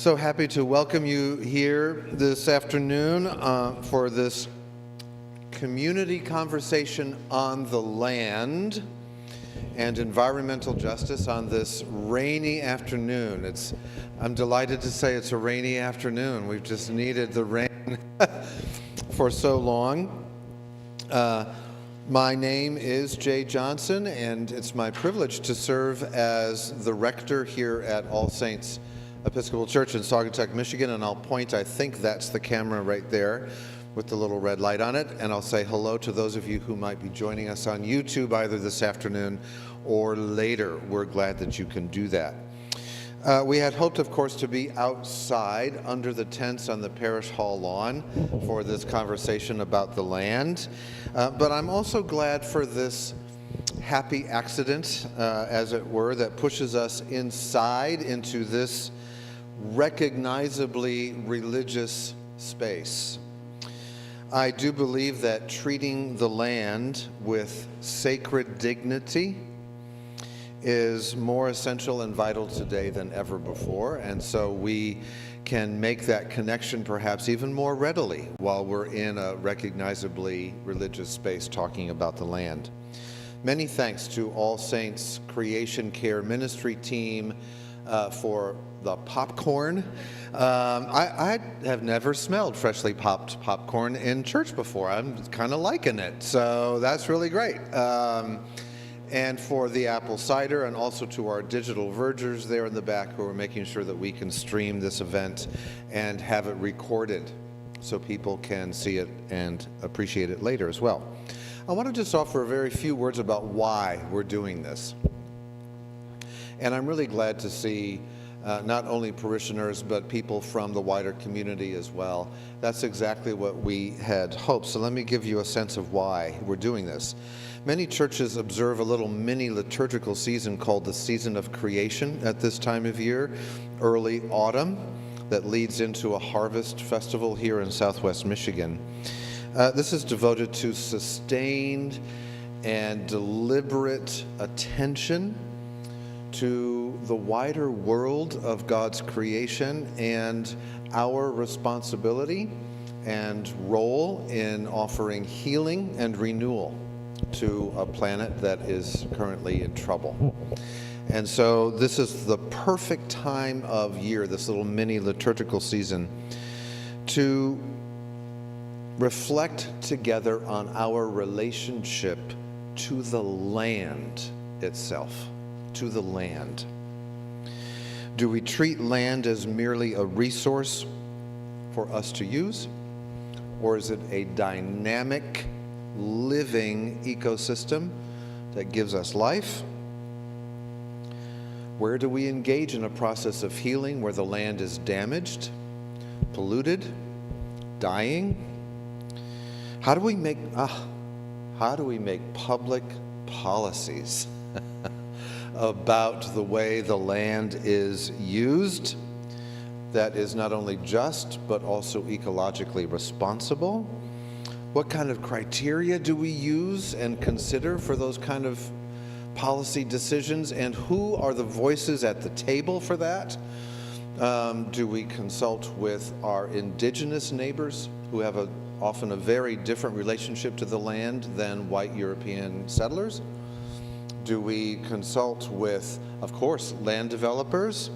So happy to welcome you here this afternoon for this community conversation on the land and environmental justice on this rainy afternoon. I'm delighted to say it's a rainy afternoon. We've just needed the rain for so long. My name is Jay Johnson, and it's my privilege to serve as the rector here at All Saints Episcopal Church in Saugatuck, Michigan, and I'll point, I think that's the camera right there with the little red light on it, and I'll say hello to those of you who might be joining us on YouTube either this afternoon or later. We're glad that you can do that. We had hoped, of course, to be outside under the tents on the parish hall lawn for this conversation about the land, but I'm also glad for this happy accident, as it were, that pushes us inside into this recognizably religious space. I do believe that treating the land with sacred dignity is more essential and vital today than ever before, and so we can make that connection perhaps even more readily while we're in a recognizably religious space talking about the land. Many thanks to All Saints Creation Care Ministry team for the popcorn. I have never smelled freshly popped popcorn in church before. I'm kind of liking it, so that's really great. And for the apple cider, and also to our digital vergers there in the back who are making sure that we can stream this event and have it recorded so people can see it and appreciate it later as well. I want to just offer a very few words about why we're doing this. And I'm really glad to see not only parishioners, but people from the wider community as well. That's exactly what we had hoped. So let me give you a sense of why we're doing this. Many churches observe a little mini liturgical season called the Season of Creation at this time of year, early autumn, that leads into a harvest festival here in Southwest Michigan. This is devoted to sustained and deliberate attention to the wider world of God's creation and our responsibility and role in offering healing and renewal to a planet that is currently in trouble. And so this is the perfect time of year, this little mini liturgical season, to reflect together on our relationship to the land itself, to the land. Do we treat land as merely a resource for us to use, or is it a dynamic, living ecosystem that gives us life? Where do we engage in a process of healing where the land is damaged, polluted, dying? How do we make public policies about the way the land is used that is not only just but also ecologically responsible? What kind of criteria do we use and consider for those kind of policy decisions, and who are the voices at the table for that? Do we consult with our indigenous neighbors who have often a very different relationship to the land than white European settlers? Do we consult with, of course, land developers?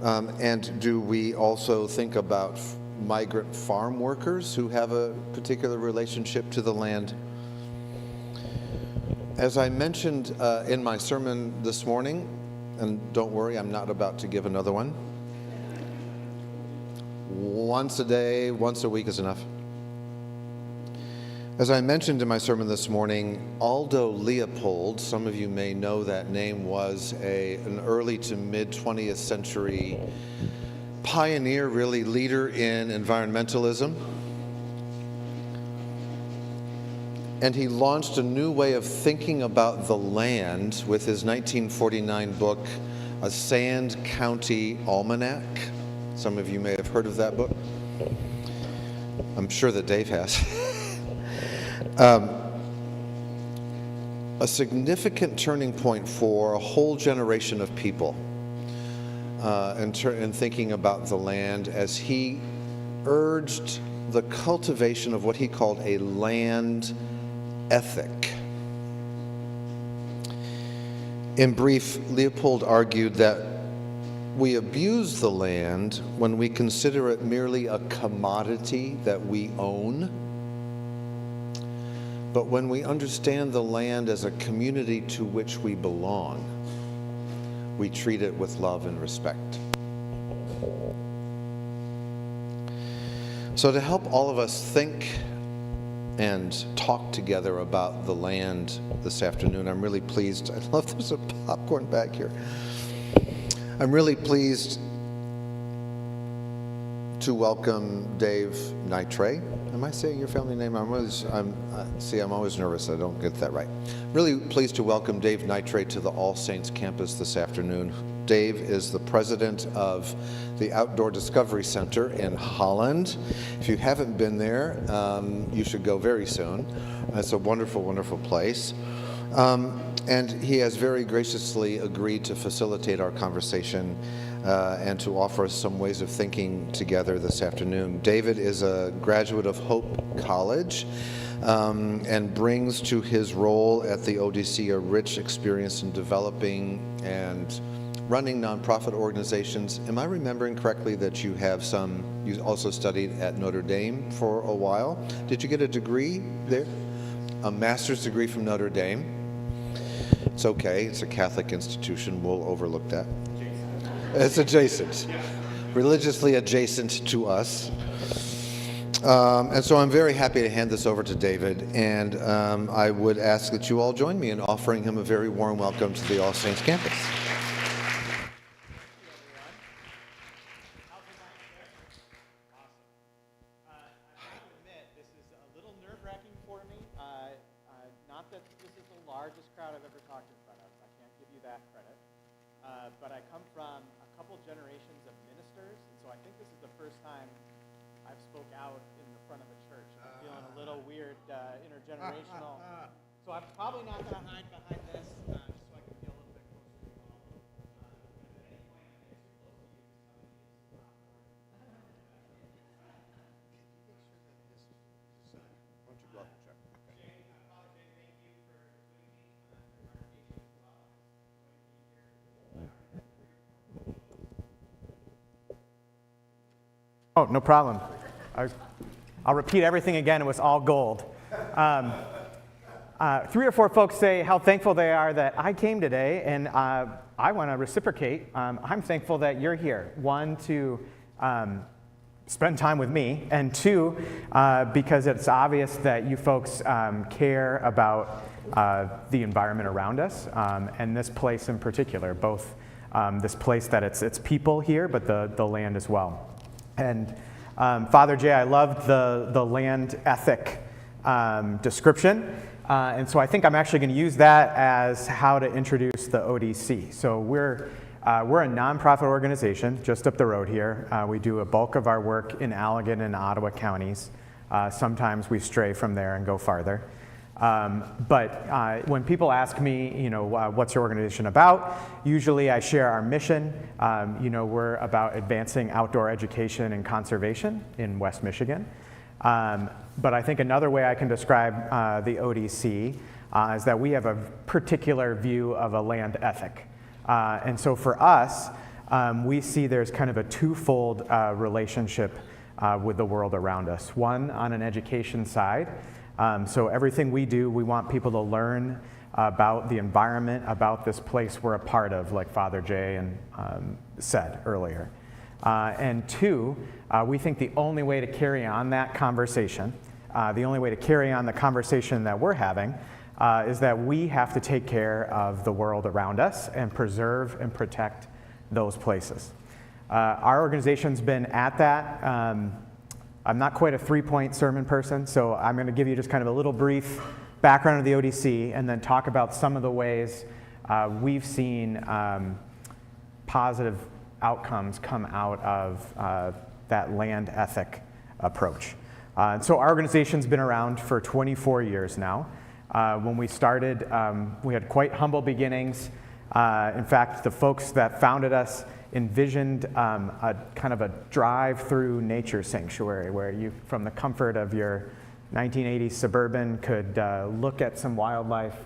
And do we also think about migrant farm workers who have a particular relationship to the land? As I mentioned in my sermon this morning, and don't worry, I'm not about to give another one. Once a day, once a week is enough. As I mentioned in my sermon this morning, Aldo Leopold, some of you may know that name, was an early to mid 20th century pioneer, really leader in environmentalism. And he launched a new way of thinking about the land with his 1949 book, A Sand County Almanac. Some of you may have heard of that book. I'm sure that Dave has. A significant turning point for a whole generation of people. in thinking about the land as he urged the cultivation of what he called a land ethic. In brief, Leopold argued that we abuse the land when we consider it merely a commodity that we own. But when we understand the land as a community to which we belong, we treat it with love and respect. So to help all of us think and talk together about the land this afternoon, I'm really pleased. I love there's a popcorn back here. I'm really pleased to welcome Dave Nitre. Am I saying your family name? I'm always nervous. I don't get that right. Really pleased to welcome Dave Nitre to the All Saints campus this afternoon. Dave is the president of the Outdoor Discovery Center in Holland. If you haven't been there, you should go very soon. It's a wonderful, wonderful place. And he has very graciously agreed to facilitate our conversation and to offer us some ways of thinking together this afternoon. David is a graduate of Hope College and brings to his role at the ODC a rich experience in developing and running nonprofit organizations. Am I remembering correctly that you also studied at Notre Dame for a while? Did you get a degree there? A master's degree from Notre Dame. It's okay, it's a Catholic institution, we'll overlook that. It's adjacent, religiously adjacent to us. And so I'm very happy to hand this over to David, and I would ask that you all join me in offering him a very warm welcome to the All Saints campus. Not that this is the largest crowd I've ever talked in front of. I can't give you that credit. But I come from a couple generations of ministers, and so I think this is the first time I've spoke out in the front of a church. And I'm feeling a little weird, intergenerational. So I'm probably not going to hide behind this, just so I can feel a little bit closer to you all. At any point I get too close to you, Oh, no problem. I'll repeat everything again. It was all gold. 3 or 4 folks say how thankful they are that I came today, and I want to reciprocate. I'm thankful that you're here. 1, to spend time with me, and 2, because it's obvious that you folks care about the environment around us, and this place in particular, both this place that it's people here, but the land as well. And Father Jay, I loved the land ethic description, and so I think I'm actually going to use that as how to introduce the ODC. So we're a nonprofit organization just up the road here. We do a bulk of our work in Allegan and Ottawa counties. Sometimes we stray from there and go farther. But when people ask me, what's your organization about? Usually I share our mission. We're about advancing outdoor education and conservation in West Michigan. But I think another way I can describe the ODC is that we have a particular view of a land ethic. And so for us, we see there's kind of a twofold relationship with the world around us. One, on an education side. So everything we do, we want people to learn about the environment, about this place we're a part of, like Father Jay said earlier. And 2, we think the only way to carry on that conversation, the only way to carry on the conversation that we're having, is that we have to take care of the world around us and preserve and protect those places. Our organization's been at that. I'm not quite a 3-point sermon person, so I'm going to give you just kind of a little brief background of the ODC and then talk about some of the ways we've seen positive outcomes come out of that land ethic approach. So our organization's been around for 24 years now. When we started, we had quite humble beginnings. In fact, the folks that founded us envisioned a kind of a drive-through nature sanctuary where you, from the comfort of your 1980s Suburban, could look at some wildlife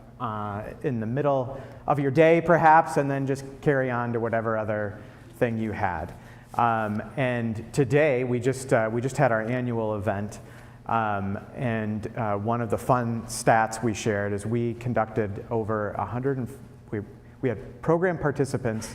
in the middle of your day perhaps, and then just carry on to whatever other thing you had. And today we just had our annual event, and one of the fun stats we shared is we conducted over 100, we had program participants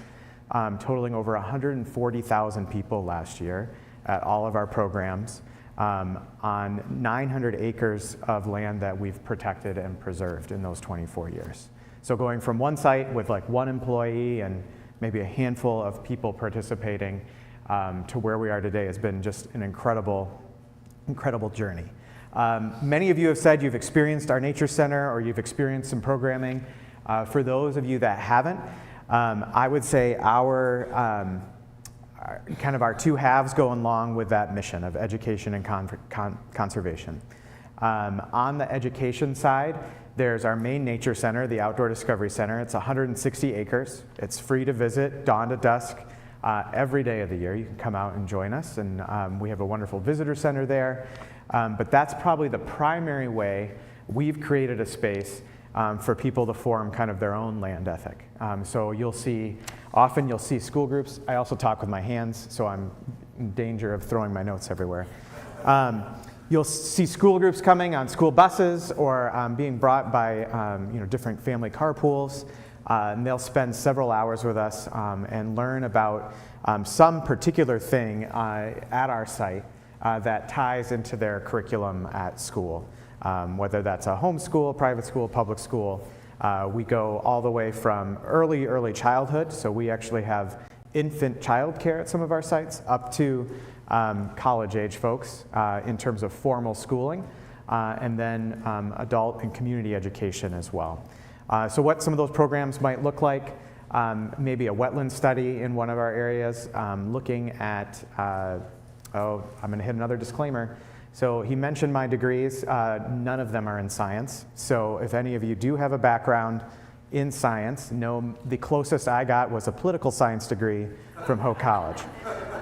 totaling over 140,000 people last year at all of our programs on 900 acres of land that we've protected and preserved in those 24 years. So going from one site with like one employee and maybe a handful of people participating to where we are today has been just an incredible journey. Many of you have said you've experienced our Nature Center or you've experienced some programming. For those of you that haven't, I would say our two halves go along with that mission of education and conservation. On the education side, there's our main nature center, the Outdoor Discovery Center. It's 160 acres. It's free to visit dawn to dusk every day of the year. You can come out and join us, and we have a wonderful visitor center there. But that's probably the primary way we've created a space for people to form kind of their own land ethic. So often you'll see school groups. I also talk with my hands, so I'm in danger of throwing my notes everywhere. You'll see school groups coming on school buses or being brought by different family carpools. And they'll spend several hours with us and learn about some particular thing at our site that ties into their curriculum at school. Whether that's a homeschool, private school, public school. We go all the way from early childhood, so we actually have infant child care at some of our sites, up to college age folks in terms of formal schooling, and then adult and community education as well. So what some of those programs might look like, maybe a wetland study in one of our areas, looking at, I'm going to hit another disclaimer. So he mentioned my degrees. None of them are in science. So if any of you do have a background in science, know the closest I got was a political science degree from Hope College.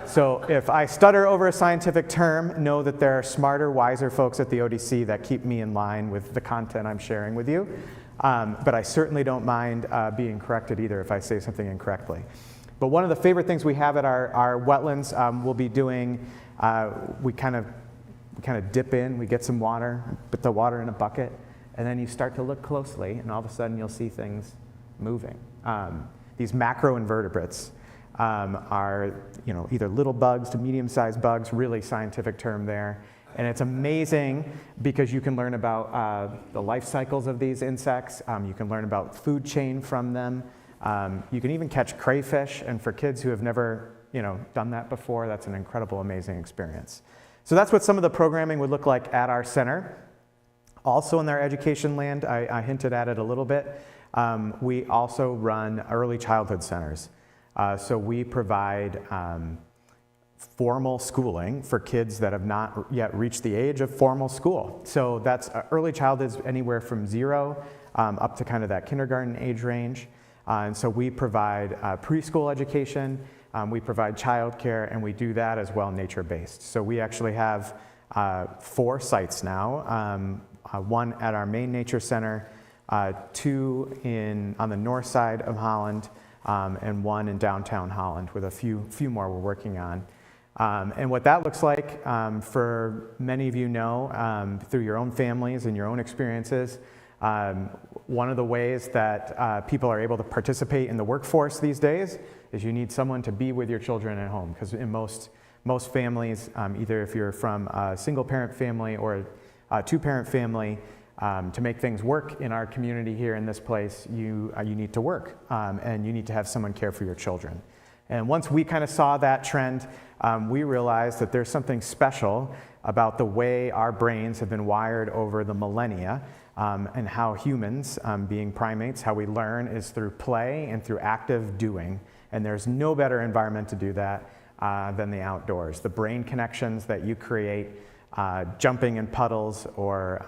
So if I stutter over a scientific term, know that there are smarter, wiser folks at the ODC that keep me in line with the content I'm sharing with you. But I certainly don't mind being corrected either if I say something incorrectly. But one of the favorite things we have at our wetlands, we'll be doing, we kind of dip in, we get some water, put the water in a bucket, and then you start to look closely, and all of a sudden you'll see things moving. These macroinvertebrates are either little bugs to medium-sized bugs, really scientific term there. And it's amazing because you can learn about the life cycles of these insects. You can learn about food chain from them. You can even catch crayfish, and for kids who have never done that before, that's an incredible, amazing experience. So that's what some of the programming would look like at our center. Also in their education land, I hinted at it a little bit, we also run early childhood centers. So we provide formal schooling for kids that have not yet reached the age of formal school. So that's early childhood is anywhere from 0 up to kind of that kindergarten age range. And so we provide preschool education. We provide childcare, and we do that as well nature-based. So we actually have 4 sites now, one at our main nature center, 2 on the north side of Holland, and 1 in downtown Holland with a few more we're working on. And what that looks like, for many of you know, through your own families and your own experiences, one of the ways that people are able to participate in the workforce these days is you need someone to be with your children at home, because in most families, either if you're from a single parent family or a 2-parent family, to make things work in our community here in this place, you need to work, and you need to have someone care for your children. And once we kind of saw that trend, we realized that there's something special about the way our brains have been wired over the millennia, and how humans, being primates, how we learn is through play and through active doing. And there's no better environment to do that than the outdoors. The brain connections that you create jumping in puddles or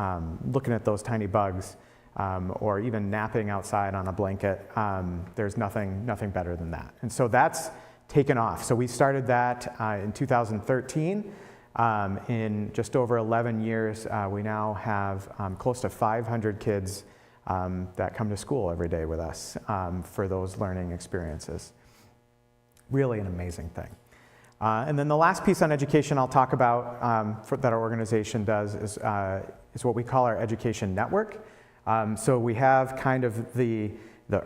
looking at those tiny bugs, or even napping outside on a blanket, there's nothing better than that. And so that's taken off. So we started that in 2013. In just over 11 years, we now have close to 500 kids that come to school every day with us for those learning experiences. Really an amazing thing. And then the last piece on education I'll talk about that our organization does is what we call our education network. So we have kind of the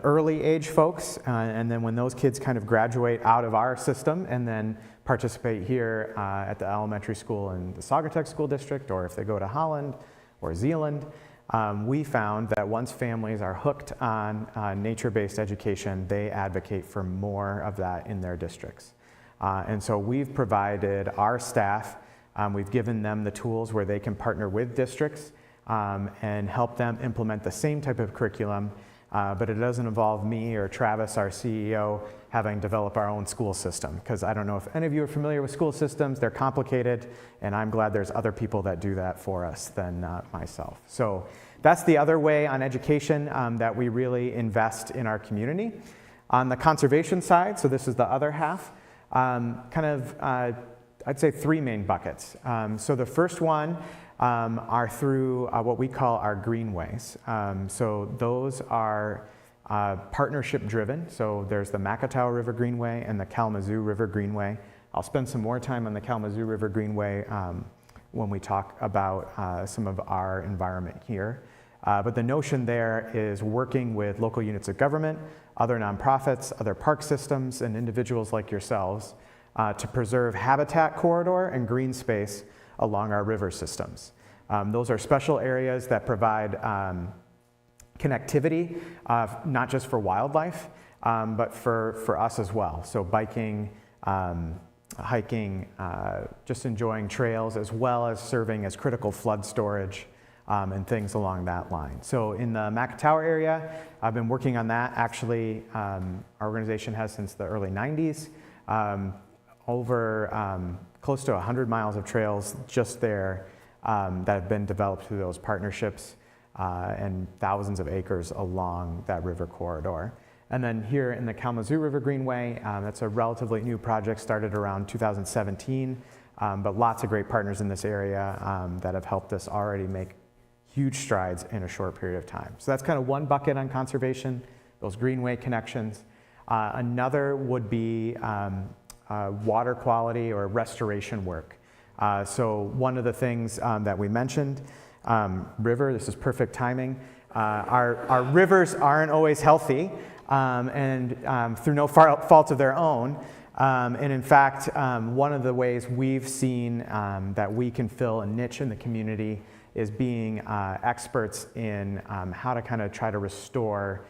early age folks, and then when those kids kind of graduate out of our system and then participate here at the elementary school in the Saugatuck School District, or if they go to Holland or Zeeland, we found that once families are hooked on nature-based education, they advocate for more of that in their districts. And so we've provided our staff, we've given them the tools where they can partner with districts and help them implement the same type of curriculum, but it doesn't involve me or Travis, our CEO, having developed our own school system, because I don't know if any of you are familiar with school systems. They're complicated, and I'm glad there's other people that do that for us than myself. So that's the other way on education that we really invest in our community. On the conservation side, so this is the other half, I'd say three main buckets. So the first one are through what we call our greenways. So those are partnership driven. So there's the Macatawa River Greenway and the Kalamazoo River Greenway. I'll spend some more time on the Kalamazoo River Greenway when we talk about some of our environment here. But the notion there is working with local units of government, other nonprofits, other park systems, and individuals like yourselves to preserve habitat corridor and green space along our river systems. Those are special areas that provide connectivity, not just for wildlife, but for us as well. So biking, hiking, just enjoying trails, as well as serving as critical flood storage and things along that line. So in the Macatawa area, I've been working on that. Actually, our organization has since the early 90s, over close to 100 miles of trails just there that have been developed through those partnerships and thousands of acres along that river corridor. And then here in the Kalamazoo River Greenway, that's a relatively new project, started around 2017, but lots of great partners in this area that have helped us already make huge strides in a short period of time. So that's kind of one bucket on conservation, those greenway connections. Another would be water quality or restoration work. So one of the things that we mentioned, river, this is perfect timing. Our rivers aren't always healthy and through no fault of their own. And in fact, one of the ways we've seen that we can fill a niche in the community is being experts in how to kind of try to restore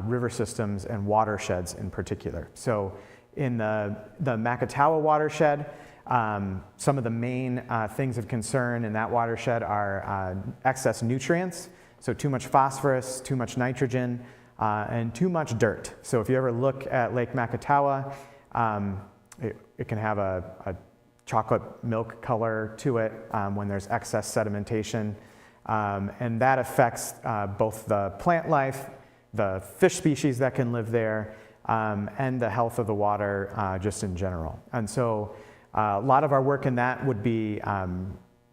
river systems and watersheds in particular. So in the Macatawa watershed, some of the main things of concern in that watershed are excess nutrients, so too much phosphorus, too much nitrogen, and too much dirt. So if you ever look at Lake Macatawa, it can have a chocolate milk color to it when there's excess sedimentation, and that affects both the plant life, the fish species that can live there, and the health of the water just in general. And so a lot of our work in that would be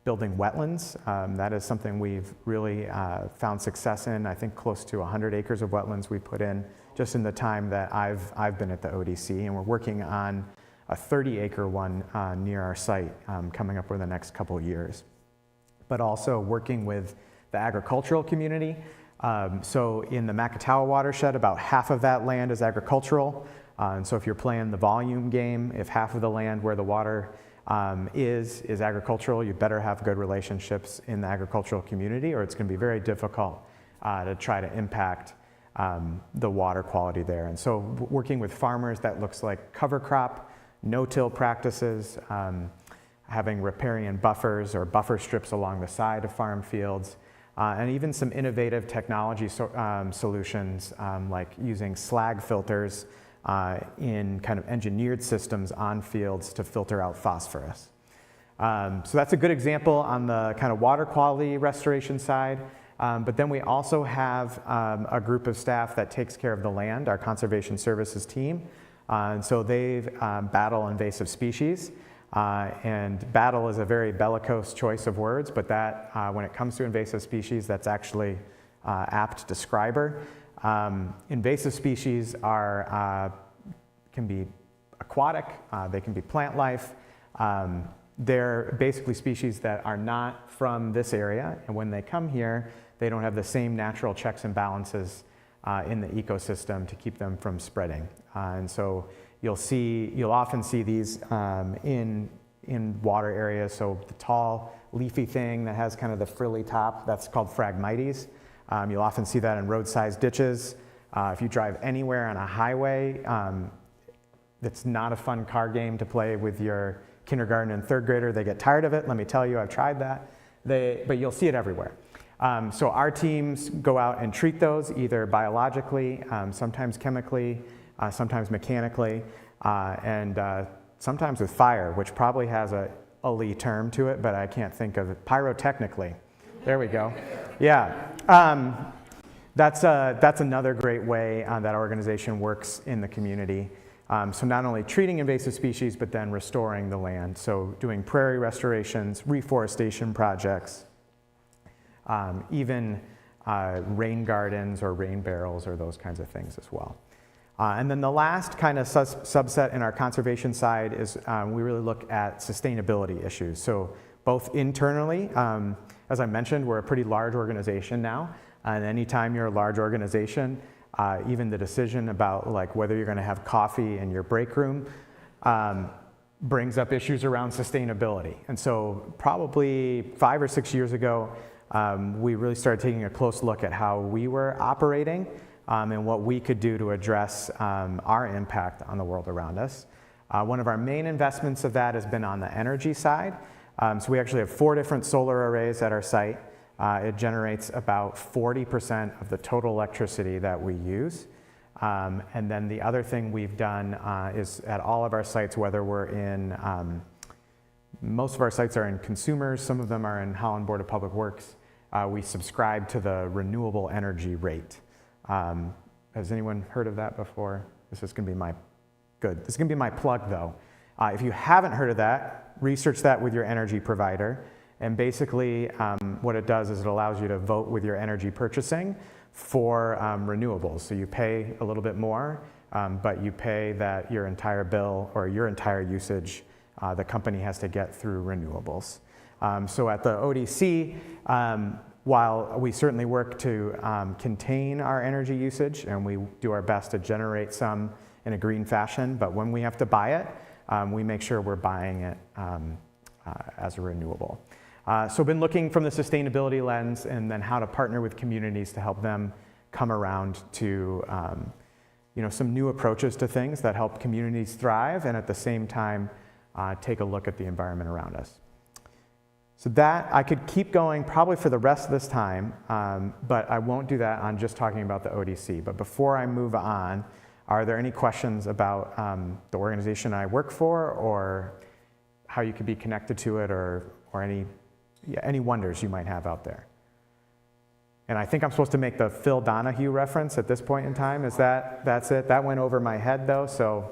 building wetlands. That is something we've really found success in. I think close to 100 acres of wetlands we put in just in the time that I've been at the ODC, and we're working on a 30-acre one near our site coming up over the next couple of years. But also working with the agricultural community. So in the Macatawa watershed, about half of that land is agricultural. And so if you're playing the volume game, if half of the land where the water is agricultural, you better have good relationships in the agricultural community, or it's going to be very difficult to try to impact the water quality there. And so working with farmers, that looks like cover crop, no-till practices, having riparian buffers or buffer strips along the side of farm fields, and even some innovative technology solutions like using slag filters in kind of engineered systems on fields to filter out phosphorus. So that's a good example on the kind of water quality restoration side. But then we also have a group of staff that takes care of the land, our conservation services team. And so they battle invasive species. And battle is a very bellicose choice of words, but that when it comes to invasive species, that's actually apt describer. Invasive species can be aquatic, they can be plant life. They're basically species that are not from this area, and when they come here, they don't have the same natural checks and balances in the ecosystem to keep them from spreading. And so you'll often see these in water areas. So the tall leafy thing that has kind of the frilly top, that's called Phragmites. You'll often see that in roadside ditches. If you drive anywhere on a highway, it's not a fun car game to play with your kindergarten and third grader. They get tired of it. Let me tell you, I've tried that. But you'll see it everywhere. So our teams go out and treat those either biologically, sometimes chemically, sometimes mechanically, and sometimes with fire, which probably has a ly term to it, but I can't think of it. Pyrotechnically. There we go. Yeah. That's another great way that our organization works in the community. So not only treating invasive species, but then restoring the land. So doing prairie restorations, reforestation projects, even rain gardens or rain barrels or those kinds of things as well. And then the last kind of subset in our conservation side is we really look at sustainability issues. So both internally, as I mentioned, we're a pretty large organization now. And anytime you're a large organization, even the decision about like whether you're going to have coffee in your break room brings up issues around sustainability. And so probably 5 or 6 years ago, we really started taking a close look at how we were operating and what we could do to address our impact on the world around us. One of our main investments of that has been on the energy side. So we actually have 4 different solar arrays at our site. It generates about 40% of the total electricity that we use. And then the other thing we've done is at all of our sites, whether we're in, most of our sites are in consumers, some of them are in Holland Board of Public Works, we subscribe to the renewable energy rate. Has anyone heard of that before? This is gonna be this is gonna be my plug though. If you haven't heard of that, research that with your energy provider. And basically what it does is it allows you to vote with your energy purchasing for renewables. So you pay a little bit more, but you pay that your entire bill or your entire usage the company has to get through renewables. So at the ODC, while we certainly work to contain our energy usage and we do our best to generate some in a green fashion, but when we have to buy it, we make sure we're buying it as a renewable. So been looking from the sustainability lens and then how to partner with communities to help them come around to some new approaches to things that help communities thrive and at the same time take a look at the environment around us. So that, I could keep going probably for the rest of this time, but I won't do that on just talking about the ODC. But before I move on, are there any questions about the organization I work for or how you could be connected to it or any wonders you might have out there? And I think I'm supposed to make the Phil Donahue reference at this point in time. That's it? That went over my head though, so.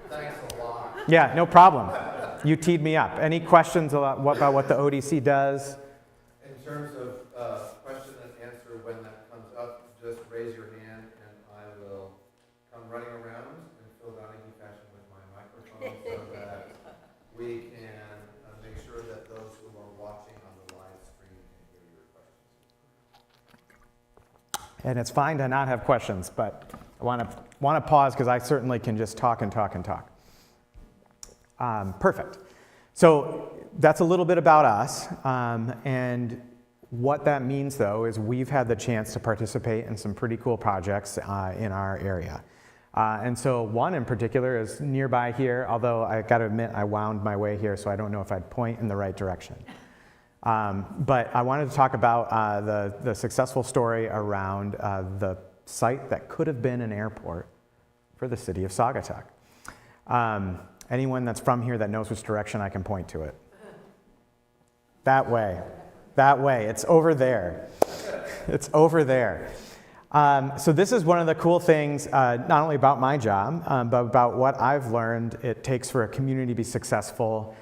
Thanks a lot. Yeah, no problem. You teed me up. Any questions about what the ODC does? In terms of question and answer, when that comes up, just raise your hand and I will come running around in Phil Donahue fashion with my microphone so that we can make sure that those who are watching on the live stream can hear your questions. And it's fine to not have questions, but I want to pause because I certainly can just talk and talk and talk. Perfect. So that's a little bit about us. And what that means, though, is we've had the chance to participate in some pretty cool projects in our area. And so one in particular is nearby here, although I got to admit I wound my way here, so I don't know if I'd point in the right direction. But I wanted to talk about the successful story around the site that could have been an airport for the city of Saugatuck. Anyone that's from here that knows which direction I can point to it? That way, it's over there. It's over there. So this is one of the cool things, not only about my job, but about what I've learned it takes for a community to be successful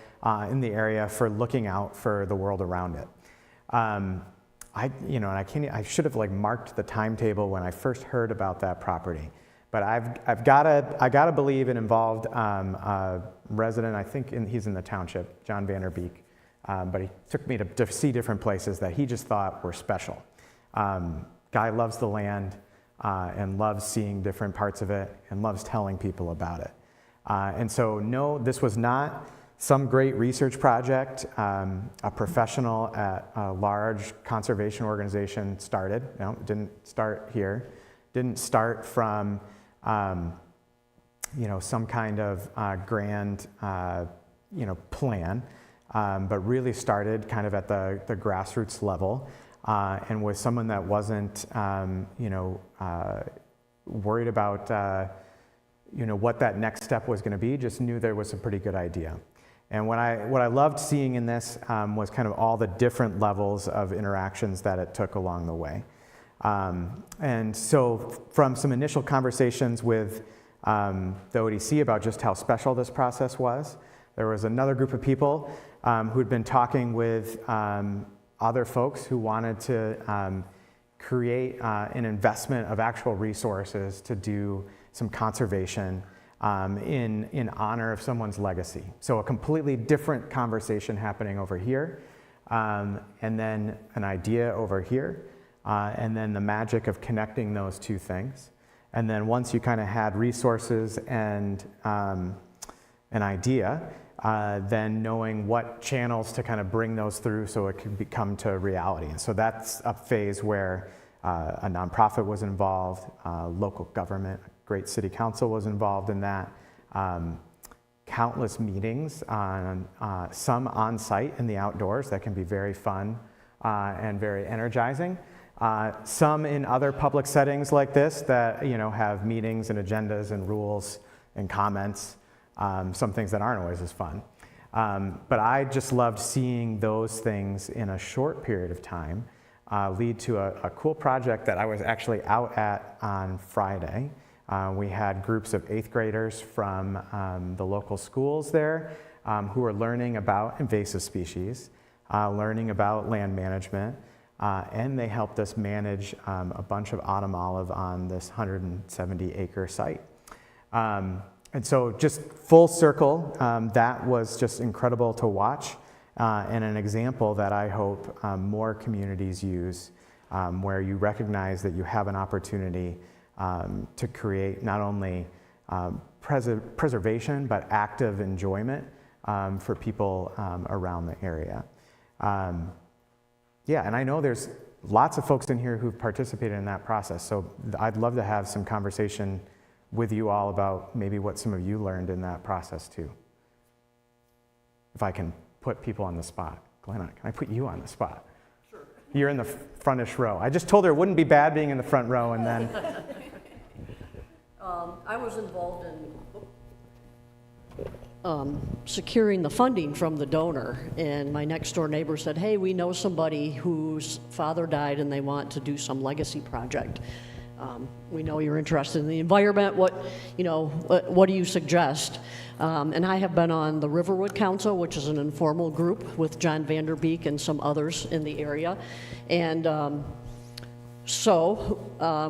in the area for looking out for the world around it. I should have like marked the timetable when I first heard about that property, but I gotta believe it involved a resident. I think he's in the township, John Vanderbeek, but he took me to see different places that he just thought were special. Guy loves the land and loves seeing different parts of it and loves telling people about it. And so no, this was not some great research project a professional at a large conservation organization started. No, it didn't start here. Didn't start from some kind of grand plan, but really started kind of at the grassroots level. And with someone that wasn't, worried about, what that next step was going to be, just knew there was a pretty good idea. And what I loved seeing in this was kind of all the different levels of interactions that it took along the way. And so from some initial conversations with the ODC about just how special this process was, there was another group of people who had been talking with other folks who wanted to create an investment of actual resources to do some conservation in honor of someone's legacy. So a completely different conversation happening over here, and then an idea over here, and then the magic of connecting those two things. And then once you kind of had resources and an idea, then knowing what channels to kind of bring those through so it can become to reality. And so that's a phase where a nonprofit was involved, local government, great city council was involved in that, countless meetings, some on site in the outdoors that can be very fun and very energizing. Some in other public settings like this that have meetings and agendas and rules and comments. Some things that aren't always as fun. But I just loved seeing those things in a short period of time lead to a cool project that I was actually out at on Friday. We had groups of 8th graders from the local schools there who were learning about invasive species, learning about land management, and they helped us manage a bunch of autumn olive on this 170-acre site. And so just full circle, that was just incredible to watch and an example that I hope more communities use where you recognize that you have an opportunity to create not only preservation but active enjoyment for people around the area. And I know there's lots of folks in here who've participated in that process, so I'd love to have some conversation with you all about maybe what some of you learned in that process too. If I can put people on the spot. Glenna, can I put you on the spot? Sure. You're in the frontish row. I just told her it wouldn't be bad being in the front row, and then... I was involved in securing the funding from the donor, and my next door neighbor said, hey, we know somebody whose father died and they want to do some legacy project. We know you're interested in the environment. What do you suggest? And I have been on the Riverwood Council, which is an informal group with John Vanderbeek and some others in the area. And so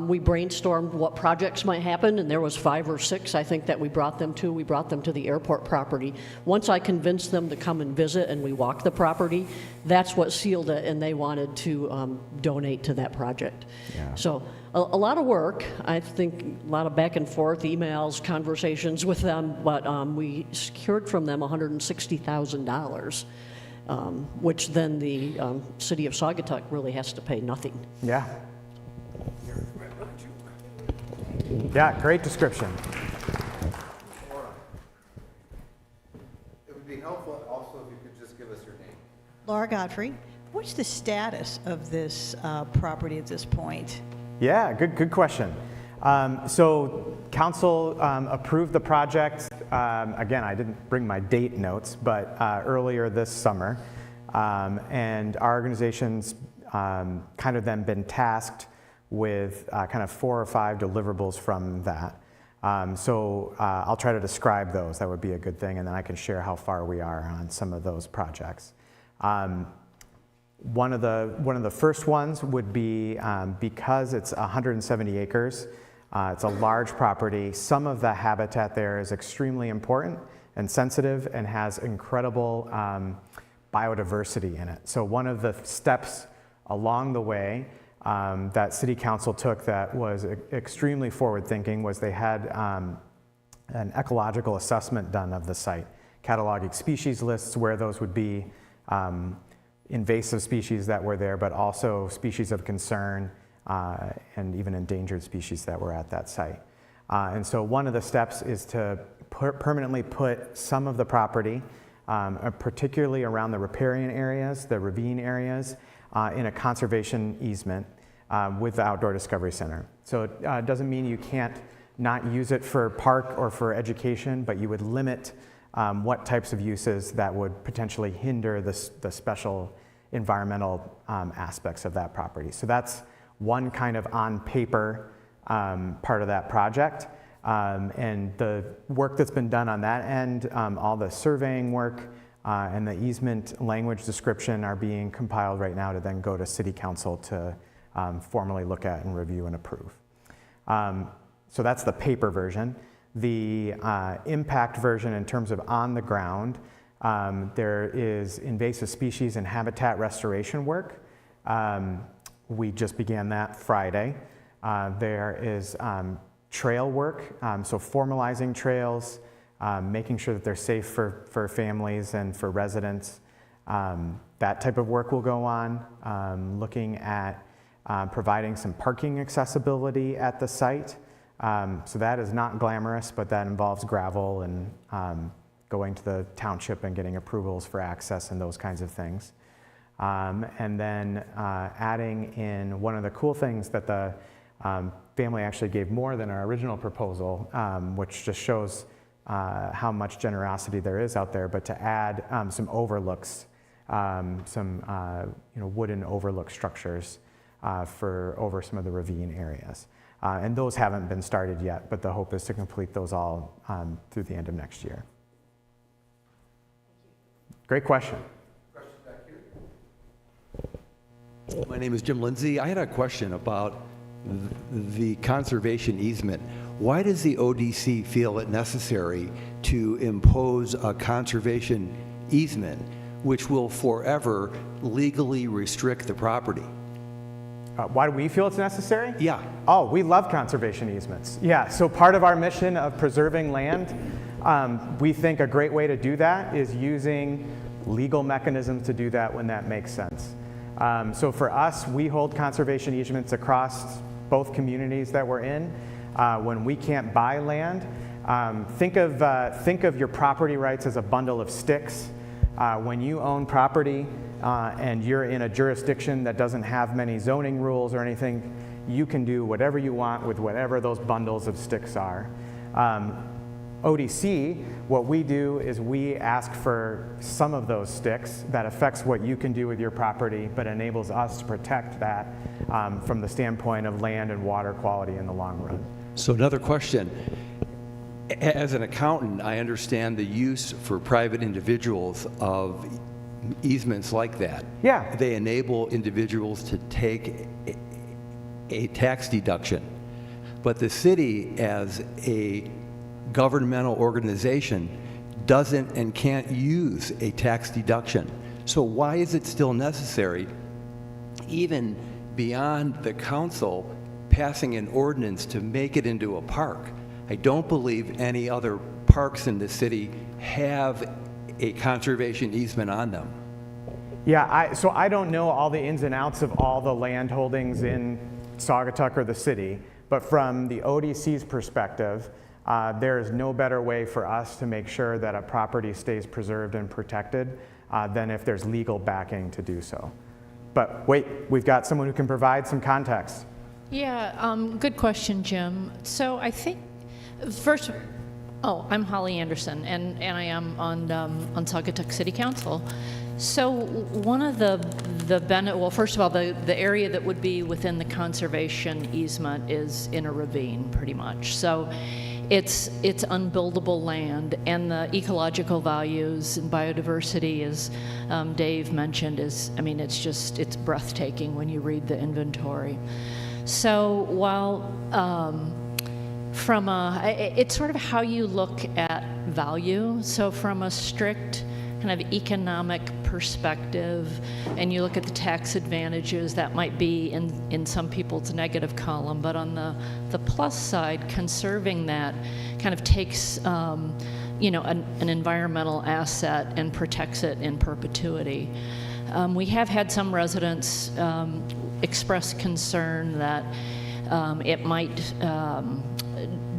we brainstormed what projects might happen, and there was 5 or 6, I think, that we brought them to. We brought them to the airport property. Once I convinced them to come and visit and we walked the property, that's what sealed it, and they wanted to donate to that project. Yeah. So a lot of work, I think, a lot of back and forth, emails, conversations with them, but we secured from them $160,000, which then the city of Saugatuck really has to pay nothing. Yeah. Yeah, great description. It would be helpful also if you could just give us your name. Laura Godfrey, what's the status of this property at this point? Yeah, good question. So council approved the project. Again, I didn't bring my date notes, but earlier this summer. And our organization's kind of then been tasked with kind of 4 or 5 deliverables from that. I'll try to describe those. That would be a good thing, and then I can share how far we are on some of those projects. One of the first ones would be because it's 170 acres, it's a large property. Some of the habitat there is extremely important and sensitive and has incredible biodiversity in it. So one of the steps along the way that City Council took that was extremely forward-thinking was they had an ecological assessment done of the site, cataloging species lists where those would be invasive species that were there, but also species of concern and even endangered species that were at that site. And so one of the steps is to permanently put some of the property, particularly around the riparian areas, the ravine areas, in a conservation easement with the Outdoor Discovery Center. So it doesn't mean you can't not use it for park or for education, but you would limit what types of uses that would potentially hinder the special environmental aspects of that property. So that's one kind of on paper part of that project. And the work that's been done on that end, all the surveying work and the easement language description are being compiled right now to then go to City Council to formally look at and review and approve. So that's the paper version. The impact version in terms of on the ground, there is invasive species and habitat restoration work. We just began that Friday. There is trail work, so formalizing trails, making sure that they're safe for families and for residents. That type of work will go on, looking at providing some parking accessibility at the site. So that is not glamorous, but that involves gravel and going to the township and getting approvals for access and those kinds of things. And then adding in one of the cool things that the family actually gave more than our original proposal, which just shows how much generosity there is out there, but to add some overlooks, some wooden overlook structures over some of the ravine areas. And those haven't been started yet, but the hope is to complete those all through the end of next year. Great question. My name is Jim Lindsay. I had a question about the conservation easement. Why does the ODC feel it necessary to impose a conservation easement which will forever legally restrict the property? Why do we feel it's necessary? Yeah. Oh, we love conservation easements. Yeah, so part of our mission of preserving land, we think a great way to do that is using legal mechanisms to do that when that makes sense. So for us, we hold conservation easements across both communities that we're in. When we can't buy land, think of your property rights as a bundle of sticks. When you own property and you're in a jurisdiction that doesn't have many zoning rules or anything, you can do whatever you want with whatever those bundles of sticks are. ODC, what we do is we ask for some of those sticks that affects what you can do with your property, but enables us to protect that from the standpoint of land and water quality in the long run. So another question. As an accountant, I understand the use for private individuals of easements like that. Yeah. They enable individuals to take a tax deduction. But the city, as a governmental organization, doesn't and can't use a tax deduction. So why is it still necessary, even beyond the council passing an ordinance to make it into a park? I don't believe any other parks in the city have a conservation easement on them. Yeah, so I don't know all the ins and outs of all the land holdings in Saugatuck or the city, but from the ODC's perspective, there is no better way for us to make sure that a property stays preserved and protected than if there's legal backing to do so. But wait, we've got someone who can provide some context. Yeah, good question, Jim. So I think first, I'm Holly Anderson, and I am on Saugatuck City Council. So one of well, first of all, the area that would be within the conservation easement is in a ravine, pretty much. So it's unbuildable land, and the ecological values and biodiversity, as Dave mentioned, it's breathtaking when you read the inventory. So while it's sort of how you look at value. So from a strict kind of economic perspective, and you look at the tax advantages, that might be in some people's negative column, but on the plus side, conserving that kind of takes an environmental asset and protects it in perpetuity. We have had some residents express concern that it might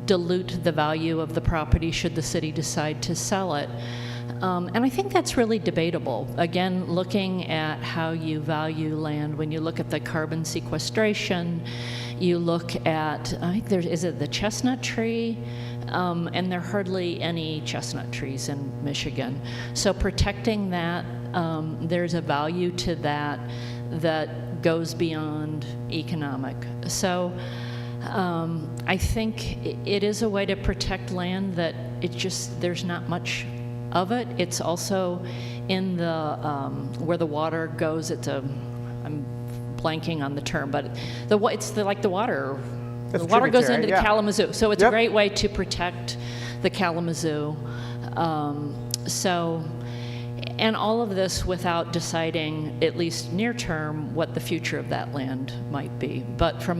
dilute the value of the property should the city decide to sell it. And I think that's really debatable. Again, looking at how you value land, when you look at the carbon sequestration, you look at, I think is it the chestnut tree? And there are hardly any chestnut trees in Michigan. So protecting that, there's a value to that that goes beyond economic. So I think it is a way to protect land that there's not much of it. It's also in the where the water goes. I'm blanking on the term, but like the water. It's the water goes tributary, into yeah. the Kalamazoo, so it's Yep. a great way to protect the Kalamazoo. And all of this without deciding, at least near term, what the future of that land might be. But from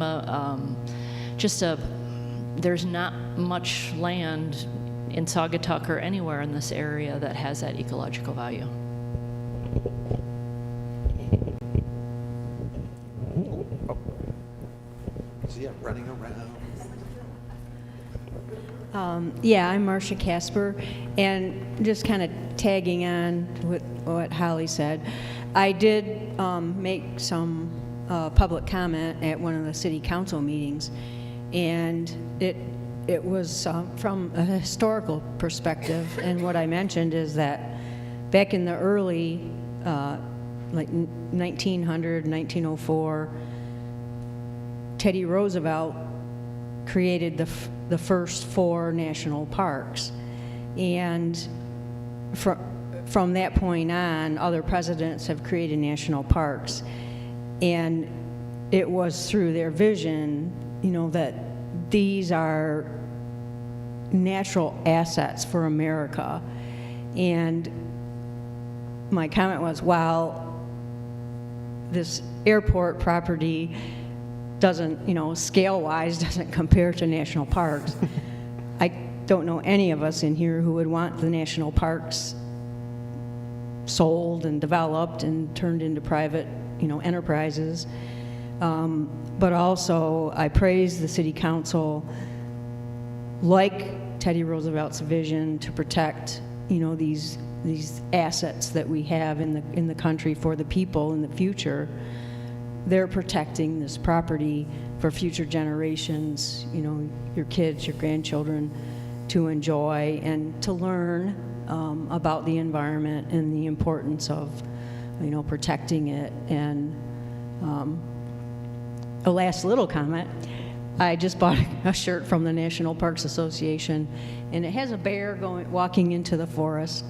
there's not much land in Saugatuck or anywhere in this area that has that ecological value. Yeah, running around. Yeah, I'm Marcia Casper, and just kind of tagging on with what Holly said, I did make some public comment at one of the city council meetings, and it was from a historical perspective, and what I mentioned is that back in the early, like 1900, 1904, Teddy Roosevelt created the first 4 national parks. And from that point on, other presidents have created national parks. And it was through their vision, that these are natural assets for America. And my comment was, while this airport property doesn't, scale-wise, doesn't compare to national parks. I don't know any of us in here who would want the national parks sold and developed and turned into private, enterprises. But also, I praise the city council, like Teddy Roosevelt's vision, to protect, these assets that we have in the country for the people in the future. They're protecting this property for future generations, your kids, your grandchildren, to enjoy and to learn about the environment and the importance of, protecting it. And a last little comment, I just bought a shirt from the National Parks Association, and it has a bear walking into the forest,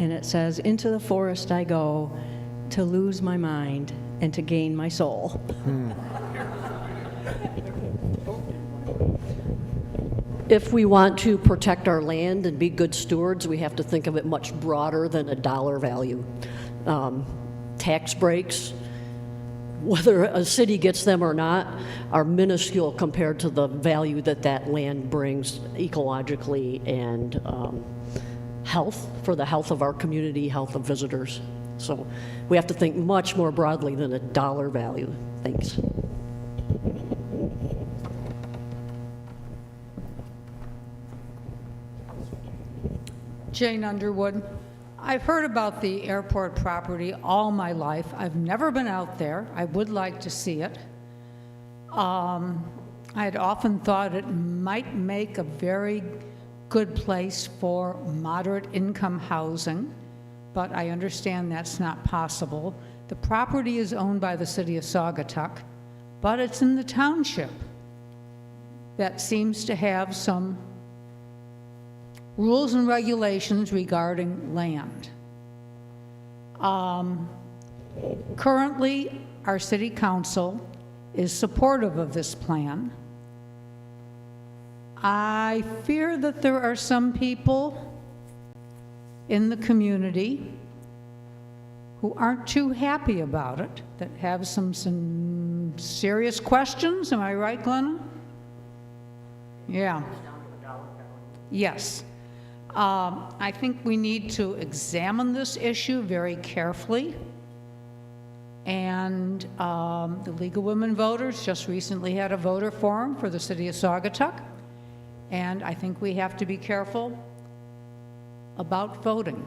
and it says, "Into the forest I go to lose my mind and to gain my soul." If we want to protect our land and be good stewards, we have to think of it much broader than a dollar value. Tax breaks, whether a city gets them or not, are minuscule compared to the value that land brings ecologically and health, for the health of our community, health of visitors. So we have to think much more broadly than a dollar value. Thanks. Jane Underwood. I've heard about the airport property all my life. I've never been out there. I would like to see it. I'd often thought it might make a very good place for moderate income housing. but I understand that's not possible. The property is owned by the city of Saugatuck, but it's in the township that seems to have some rules and regulations regarding land. Currently, our city council is supportive of this plan. I fear that there are some people in the community who aren't too happy about it, that have some serious questions. Am I right, Glenna? Yeah. Yes. I think we need to examine this issue very carefully. And the League of Women Voters just recently had a voter forum for the city of Saugatuck. And I think we have to be careful about voting.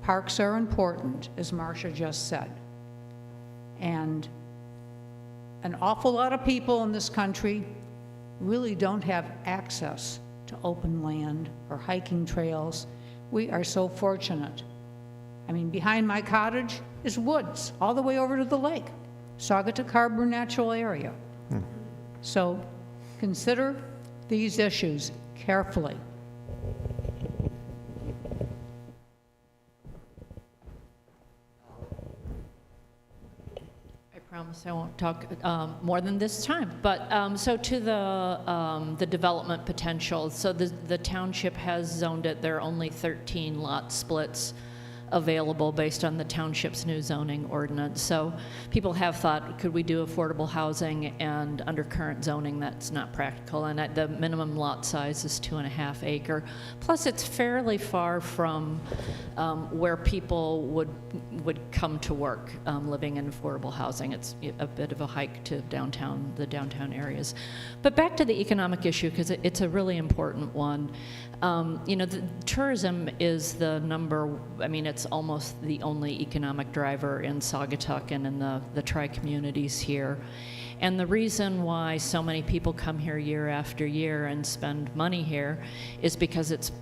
Parks are important, as Marcia just said. And an awful lot of people in this country really don't have access to open land or hiking trails. We are so fortunate. I mean, behind my cottage is woods all the way over to the lake, Saugatuck Harbor Natural Area. So consider these issues carefully. I promise I won't talk more than this time. But so to the development potential. So the township has zoned it. There are only 13 lot splits available based on the township's new zoning ordinance. So people have thought, could we do affordable housing? And under current zoning, that's not practical. And the minimum lot size is 2.5 acre. Plus, it's fairly far from where people would come to work living in affordable housing. It's a bit of a hike to downtown, the downtown areas. But back to the economic issue, because it's a really important one. Tourism is the it's almost the only economic driver in Saugatuck and in the tri-communities here. And the reason why so many people come here year after year and spend money here is because it's,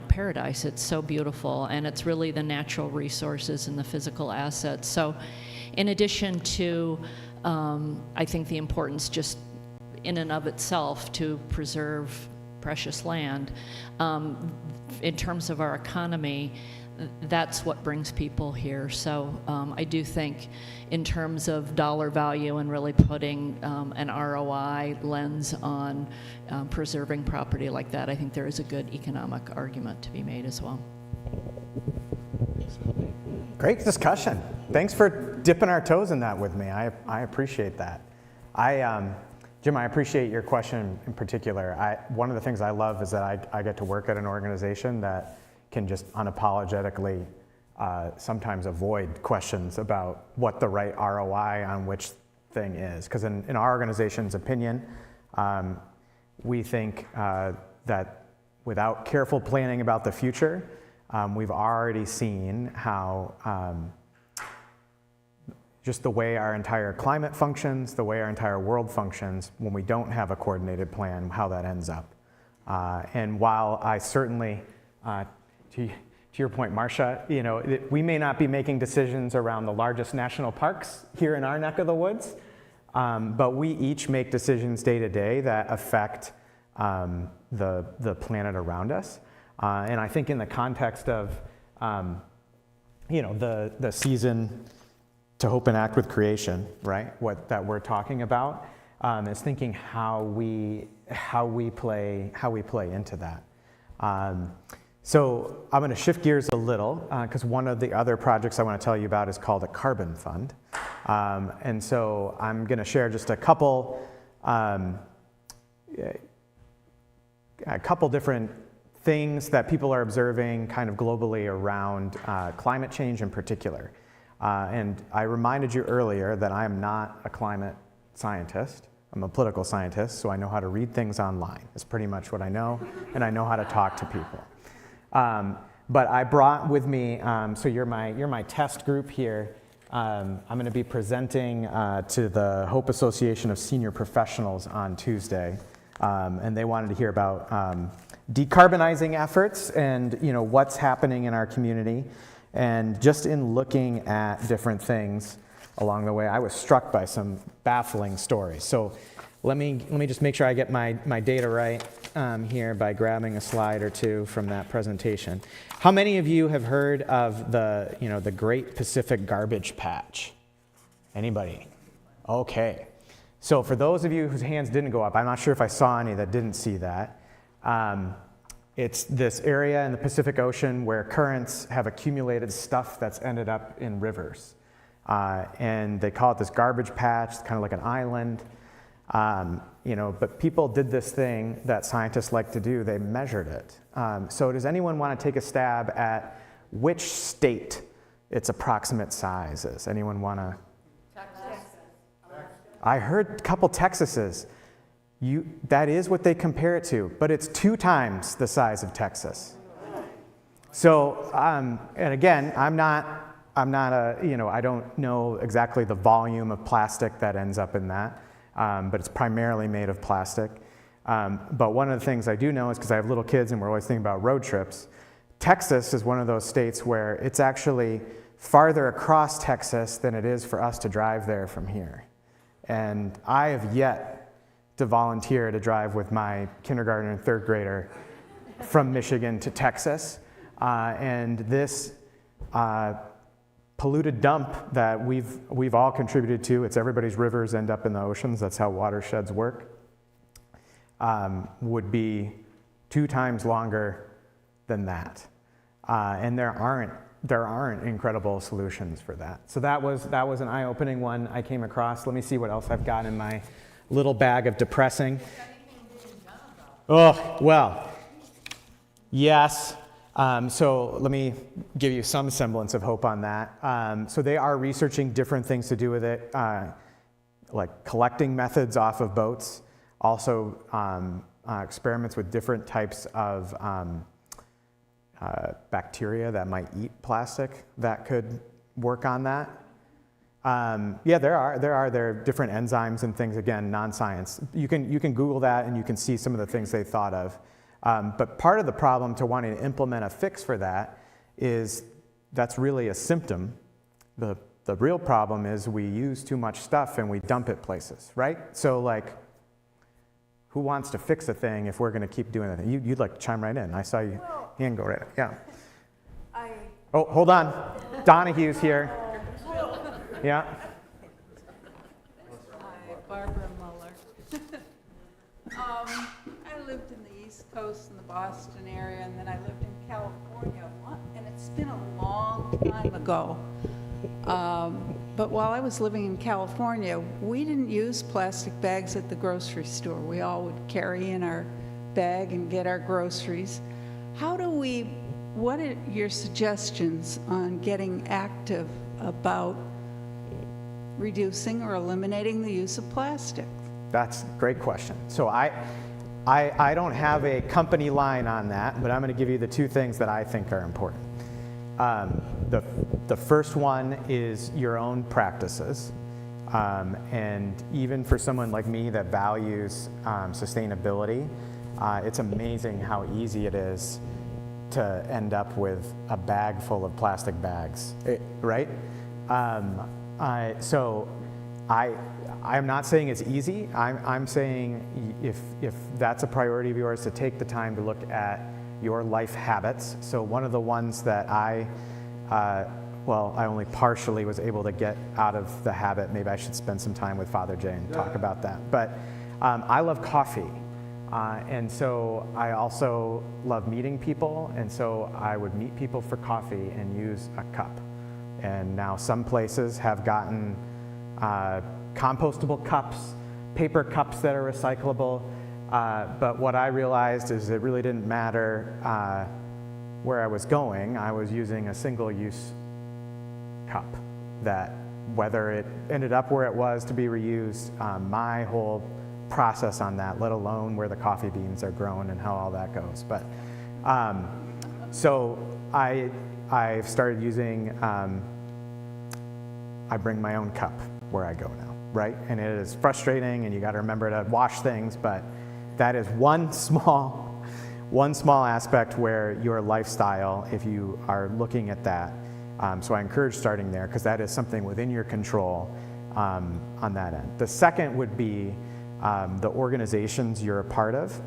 paradise. It's so beautiful, and it's really the natural resources and the physical assets. So in addition to, I think the importance just in and of itself to preserve precious land, in terms of our economy, that's what brings people here. So I do think in terms of dollar value and really putting an ROI lens on preserving property like that, I think there is a good economic argument to be made as well. Great discussion. Thanks for dipping our toes in that with me. I appreciate that. Jim, I appreciate your question in particular. One of the things I love is that I get to work at an organization that can just unapologetically sometimes avoid questions about what the right ROI on which thing is. Because in our organization's opinion, we think that without careful planning about the future, we've already seen how just the way our entire climate functions, the way our entire world functions, when we don't have a coordinated plan, how that ends up. And while I certainly, to your point, Marcia, we may not be making decisions around the largest national parks here in our neck of the woods, but we each make decisions day to day that affect the planet around us. And I think in the context of, the season to hope and act with creation, right? What that we're talking about is thinking how we play into that. So I'm going to shift gears a little because one of the other projects I want to tell you about is called a carbon fund, and so I'm going to share just a couple different things that people are observing kind of globally around climate change in particular. And I reminded you earlier that I am not a climate scientist. I'm a political scientist, so I know how to read things online. That's pretty much what I know, and I know how to talk to people. But I brought with me, so you're my test group here. I'm going to be presenting to the Hope Association of Senior Professionals on Tuesday, and they wanted to hear about decarbonizing efforts and what's happening in our community. And just in looking at different things along the way, I was struck by some baffling stories. So let me just make sure I get my data right here by grabbing a slide or two from that presentation. How many of you have heard of the Great Pacific Garbage Patch? Anybody? Okay. So for those of you whose hands didn't go up, I'm not sure if I saw any that didn't see that. It's this area in the Pacific Ocean where currents have accumulated stuff that's ended up in rivers. And they call it this garbage patch. It's kind of like an island. But people did this thing that scientists like to do. They measured it. So does anyone want to take a stab at which state its approximate size is? Anyone want to? Texas. I heard a couple Texases. That is what they compare it to, but it's 2 times the size of Texas. So, and again, I'm not I don't know exactly the volume of plastic that ends up in that, but it's primarily made of plastic. But one of the things I do know is because I have little kids and we're always thinking about road trips, Texas is one of those states where it's actually farther across Texas than it is for us to drive there from here. And I have yet to volunteer to drive with my kindergartner and 3rd grader from Michigan to Texas. And this polluted dump that we've all contributed to, it's everybody's rivers end up in the oceans, that's how watersheds work, would be 2 times longer than that. And there aren't incredible solutions for that. So that was an eye-opening one I came across. Let me see what else I've got in my little bag of depressing. Oh, well, yes. So let me give you some semblance of hope on that. So they are researching different things to do with it, like collecting methods off of boats, also experiments with different types of bacteria that might eat plastic that could work on that. There are different enzymes and things, again, non-science. You can Google that and you can see some of the things they thought of. But part of the problem to wanting to implement a fix for that is that's really a symptom. The real problem is we use too much stuff and we dump it places, right? So like, who wants to fix a thing if we're going to keep doing it? You'd like to chime right in. I saw you hand go right up. Yeah. Oh, hold on. Donahue's here. Yeah. Hi, Barbara Muller. I lived in the East Coast in the Boston area, and then I lived in California, and it's been a long time ago. But while I was living in California, we didn't use plastic bags at the grocery store. We all would carry in our bag and get our groceries. What are your suggestions on getting active about reducing or eliminating the use of plastic? That's a great question. So I don't have a company line on that, but I'm going to give you the 2 things that I think are important. The first one is your own practices. And even for someone like me that values sustainability, it's amazing how easy it is to end up with a bag full of plastic bags, right? So I'm not saying it's easy. I'm saying if that's a priority of yours, to take the time to look at your life habits. So one of the ones that I only partially was able to get out of the habit, maybe I should spend some time with Father Jay and talk about that. But I love coffee. And so I also love meeting people. And so I would meet people for coffee and use a cup. And now some places have gotten compostable cups, paper cups that are recyclable. But what I realized is it really didn't matter where I was going. I was using a single-use cup that, whether it ended up where it was to be reused, my whole process on that, let alone where the coffee beans are grown and how all that goes. But so I've started using, I bring my own cup where I go now, right? And it is frustrating and you got to remember to wash things, but that is one small one small aspect where your lifestyle, if you are looking at that, so I encourage starting there because that is something within your control on that end. The second would be the organizations you're a part of.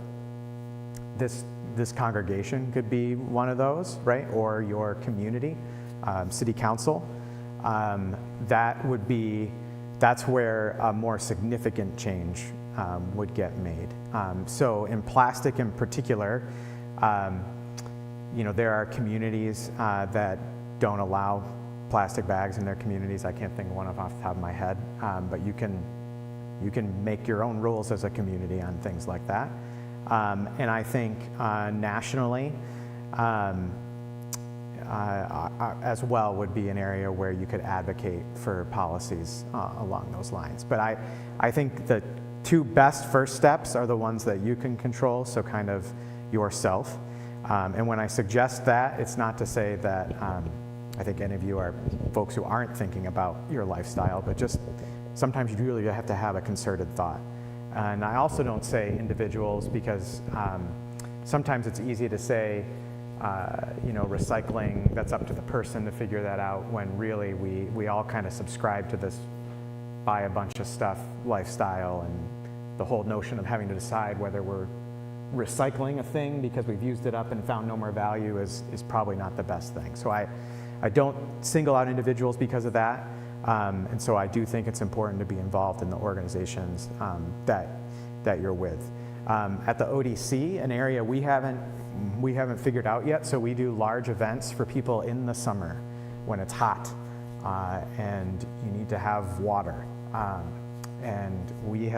This congregation could be one of those, right? Or your community, city council. That's where a more significant change would get made. So in plastic in particular, there are communities that don't allow plastic bags in their communities. I can't think of one off the top of my head, but you can make your own rules as a community on things like that. And I think nationally, as well would be an area where you could advocate for policies along those lines. But I think the two best first steps are the ones that you can control, so kind of yourself. And when I suggest that, it's not to say that I think any of you are folks who aren't thinking about your lifestyle, but just sometimes you really have to have a concerted thought. And I also don't say individuals because sometimes it's easy to say, recycling, that's up to the person to figure that out, when really we all kind of subscribe to this buy a bunch of stuff lifestyle, and the whole notion of having to decide whether we're recycling a thing because we've used it up and found no more value is probably not the best thing. So I don't single out individuals because of that. And so I do think it's important to be involved in the organizations that you're with. At the ODC, an area we haven't figured out yet, so we do large events for people in the summer when it's hot and you need to have water. And we've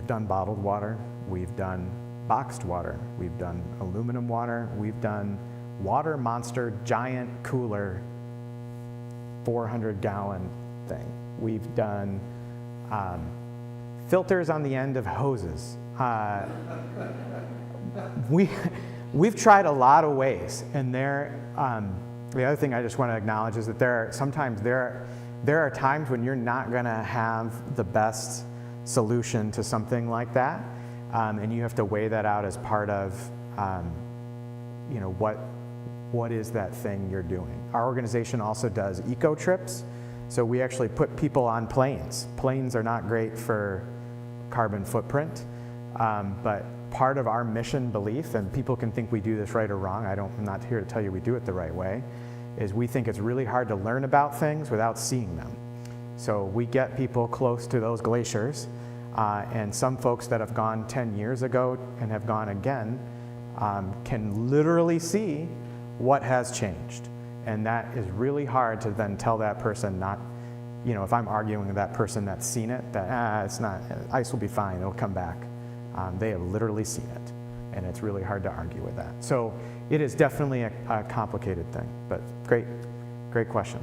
done bottled water, we've done boxed water, we've done aluminum water, we've done Water Monster giant cooler 400-gallon thing. We've done filters on the end of hoses. We've tried a lot of ways, and the other thing I just want to acknowledge is that there are times when you're not going to have the best solution to something like that, and you have to weigh that out as part of what is that thing you're doing. Our organization also does eco trips, so we actually put people on planes. Planes are not great for carbon footprint, but part of our mission belief, and people can think we do this right or wrong, I'm not here to tell you we do it the right way, is we think it's really hard to learn about things without seeing them. So we get people close to those glaciers, and some folks that have gone 10 years ago and have gone again can literally see what has changed. And that is really hard to then tell that person not, if I'm arguing with that person that's seen it, that it's not, ice will be fine, it'll come back. They have literally seen it, and it's really hard to argue with that. So it is definitely a complicated thing, but great question.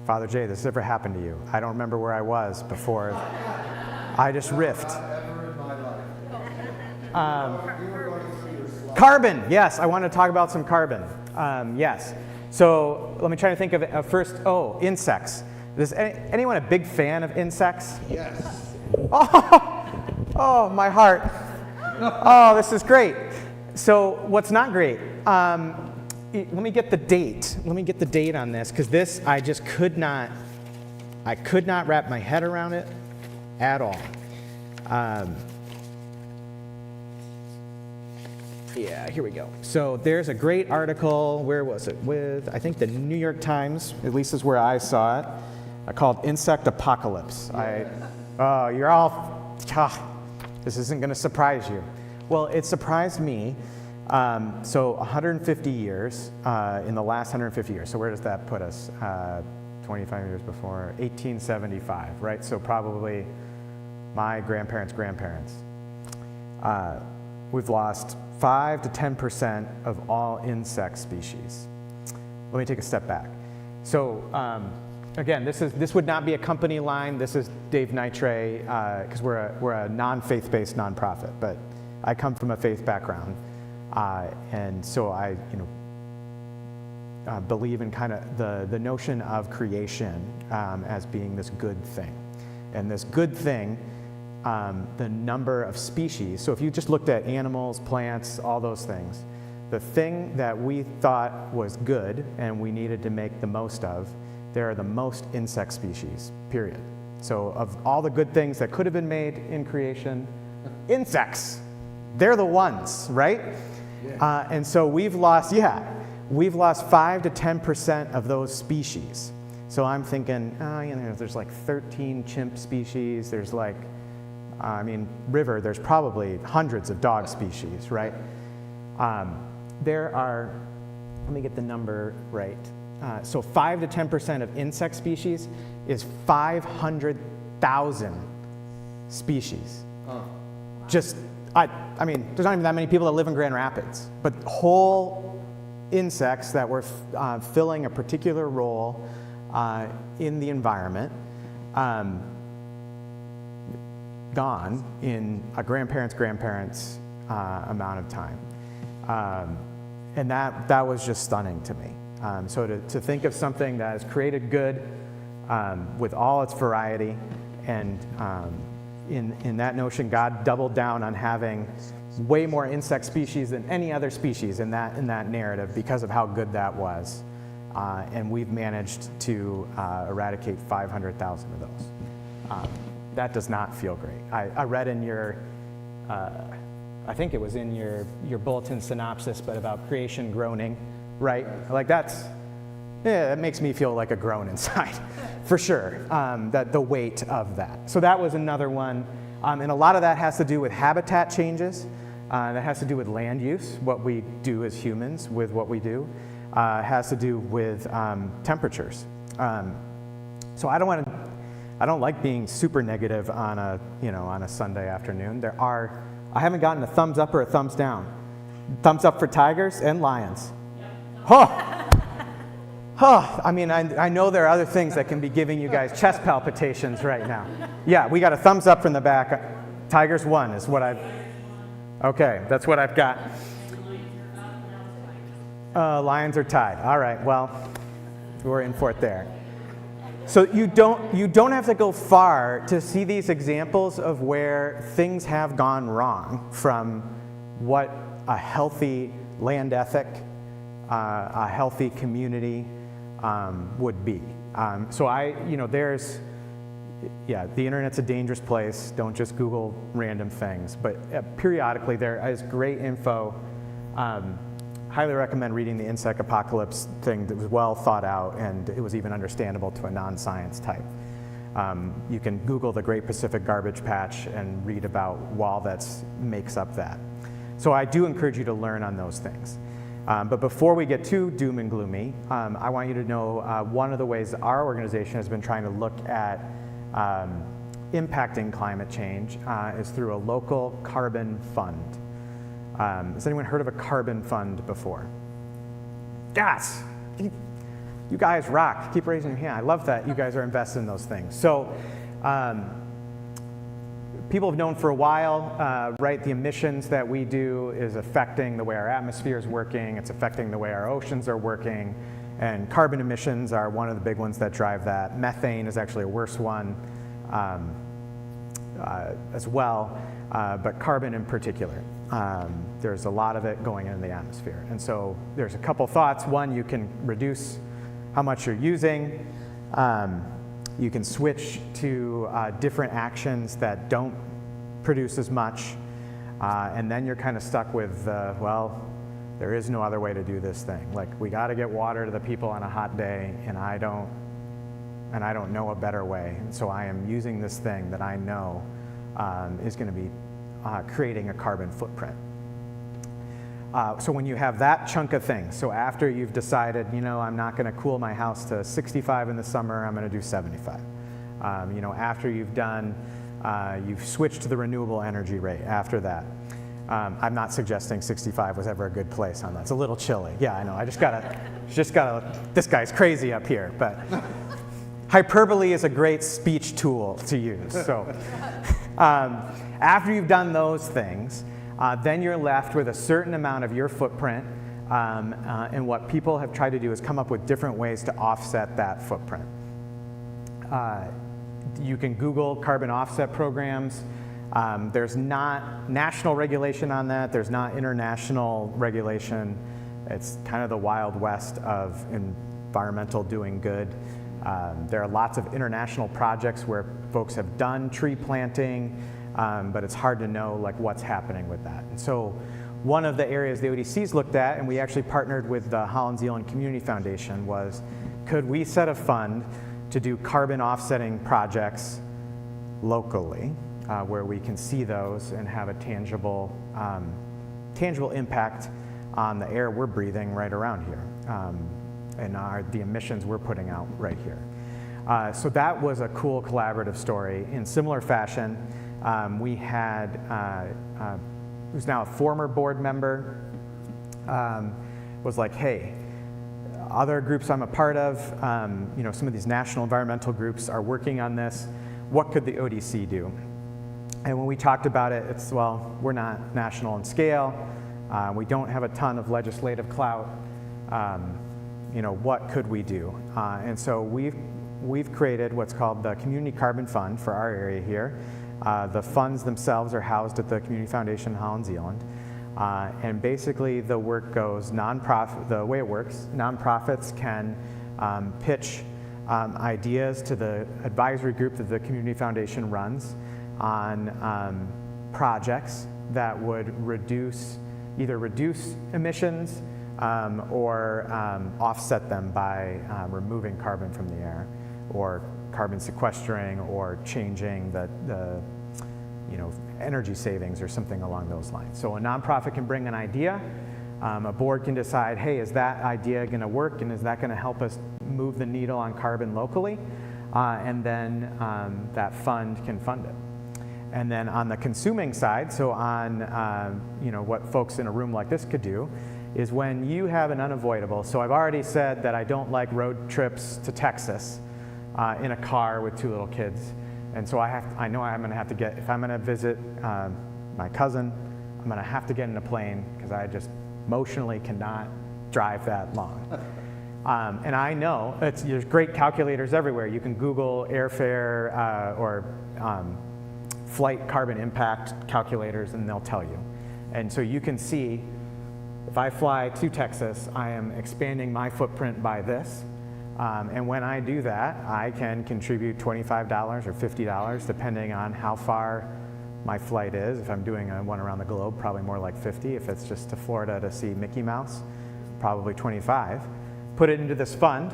Father Jay, this has ever happened to you? I don't remember where I was before. I just riffed. Carbon, yes, I want to talk about some carbon. Yes. So let me try to think of it first. Oh, insects. Is anyone a big fan of insects? Yes. Oh, my heart. Oh, this is great. So what's not great? Let me get the date. Let me get the date on this, because this I just could not wrap my head around it at all. Yeah, here we go. So there's a great article, where was it? With, I think, the New York Times, at least is where I saw it, called Insect Apocalypse. You're all, this isn't going to surprise you. Well, it surprised me. So 150 years, in the last 150 years, so where does that put us? 25 years before, 1875, right? So probably my grandparents' grandparents. We've lost 5 to 10% of all insect species. Let me take a step back. So again, this would not be a company line. This is Dave Nitre, because we're a non-faith-based nonprofit, but I come from a faith background, and so believe in kind of the notion of creation as being this good thing. And this good thing, the number of species, so if you just looked at animals, plants, all those things, the thing that we thought was good and we needed to make the most of, there are the most insect species, period. So of all the good things that could have been made in creation, insects, they're the ones, right? Yeah. And so we've lost 5 to 10% of those species. So I'm thinking, there's like 13 chimp species, there's like, river, there's probably hundreds of dog species, right? There are, let me get the number right. So 5 to 10% of insect species is 500,000 species. There's not even that many people that live in Grand Rapids, but whole insects that were filling a particular role in the environment, gone in a grandparents' amount of time. And that was just stunning to me. So to think of something that is created good with all its variety, and in that notion, God doubled down on having way more insect species than any other species in that narrative because of how good that was. And we've managed to eradicate 500,000 of those. That does not feel great. I read in your, I think it was in your bulletin synopsis, but about creation groaning, right? Like that makes me feel like a groan inside, for sure, that the weight of that. So that was another one. And a lot of that has to do with habitat changes. That has to do with land use, what we do as humans with what we do. Has to do with temperatures. So I don't like being super negative on a Sunday afternoon. I haven't gotten a thumbs up or a thumbs down. Thumbs up for tigers and lions. I know there are other things that can be giving you guys chest palpitations right now. Yeah, we got a thumbs up from the back. Tigers won is what okay, that's what I've got. Lions are tied. All right, well, we're in for it there. So you don't have to go far to see these examples of where things have gone wrong from what a healthy land ethic, a healthy community would be. The internet's a dangerous place. Don't just Google random things. But periodically there is great info. Highly recommend reading the Insect Apocalypse thing that was well thought out, and it was even understandable to a non-science type. You can Google the Great Pacific Garbage Patch and read about wall that makes up that. So I do encourage you to learn on those things. But before we get too doom and gloomy, I want you to know one of the ways our organization has been trying to look at impacting climate change is through a local carbon fund. Has anyone heard of a carbon fund before? Yes! You guys rock. Keep raising your hand. I love that you guys are invested in those things. So people have known for a while, right, the emissions that we do is affecting the way our atmosphere is working. It's affecting the way our oceans are working. And carbon emissions are one of the big ones that drive that. Methane is actually a worse one as well, but carbon in particular. There's a lot of it going into the atmosphere. And so there's a couple thoughts. One, you can reduce how much you're using. You can switch to different actions that don't produce as much. And then you're kind of stuck with, there is no other way to do this thing. Like, we got to get water to the people on a hot day, and I don't know a better way. And so I am using this thing that I know is going to be creating a carbon footprint. So when you have that chunk of things, so after you've decided, I'm not going to cool my house to 65 in the summer, I'm going to do 75. After you've done, you've switched to the renewable energy rate after that. I'm not suggesting 65 was ever a good place on that. It's a little chilly. Yeah, I know. I just gotta, this guy's crazy up here, but hyperbole is a great speech tool to use. So after you've done those things, then you're left with a certain amount of your footprint And what people have tried to do is come up with different ways to offset that footprint. You can Google carbon offset programs. There's not national regulation on that. There's not international regulation. It's kind of the Wild West of environmental doing good. There are lots of international projects where folks have done tree planting, but it's hard to know like what's happening with that. And so one of the areas the ODC's looked at, and we actually partnered with the Holland Zealand Community Foundation, was could we set a fund to do carbon offsetting projects locally, where we can see those and have a tangible impact on the air we're breathing right around here, and the emissions we're putting out right here. So that was a cool collaborative story. In similar fashion, we had, who's now a former board member, was like, hey, other groups I'm a part of, some of these national environmental groups are working on this. What could the ODC do? And when we talked about it, it's, well, we're not national in scale. We don't have a ton of legislative clout. What could we do? And so we've created what's called the Community Carbon Fund for our area here. The funds themselves are housed at the Community Foundation in Holland Zealand. And basically the work goes the way it works, nonprofits can pitch ideas to the advisory group that the Community Foundation runs on projects that would either reduce emissions or offset them by removing carbon from the air, or carbon sequestering, or changing the energy savings or something along those lines. So a nonprofit can bring an idea, a board can decide, hey, is that idea going to work, and is that going to help us move the needle on carbon locally? And then that fund can fund it. And then on the consuming side, so on what folks in a room like this could do, is when you have an unavoidable, so I've already said that I don't like road trips to Texas in a car with 2 little kids. And so I know I'm going to have to get, if I'm going to visit my cousin, I'm going to have to get in a plane because I just emotionally cannot drive that long. And I know there's great calculators everywhere. You can Google airfare or flight carbon impact calculators, and they'll tell you. And so you can see, if I fly to Texas, I am expanding my footprint by this. And when I do that, I can contribute $25 or $50, depending on how far my flight is. If I'm doing one around the globe, probably more like 50. If it's just to Florida to see Mickey Mouse, probably 25. Put it into this fund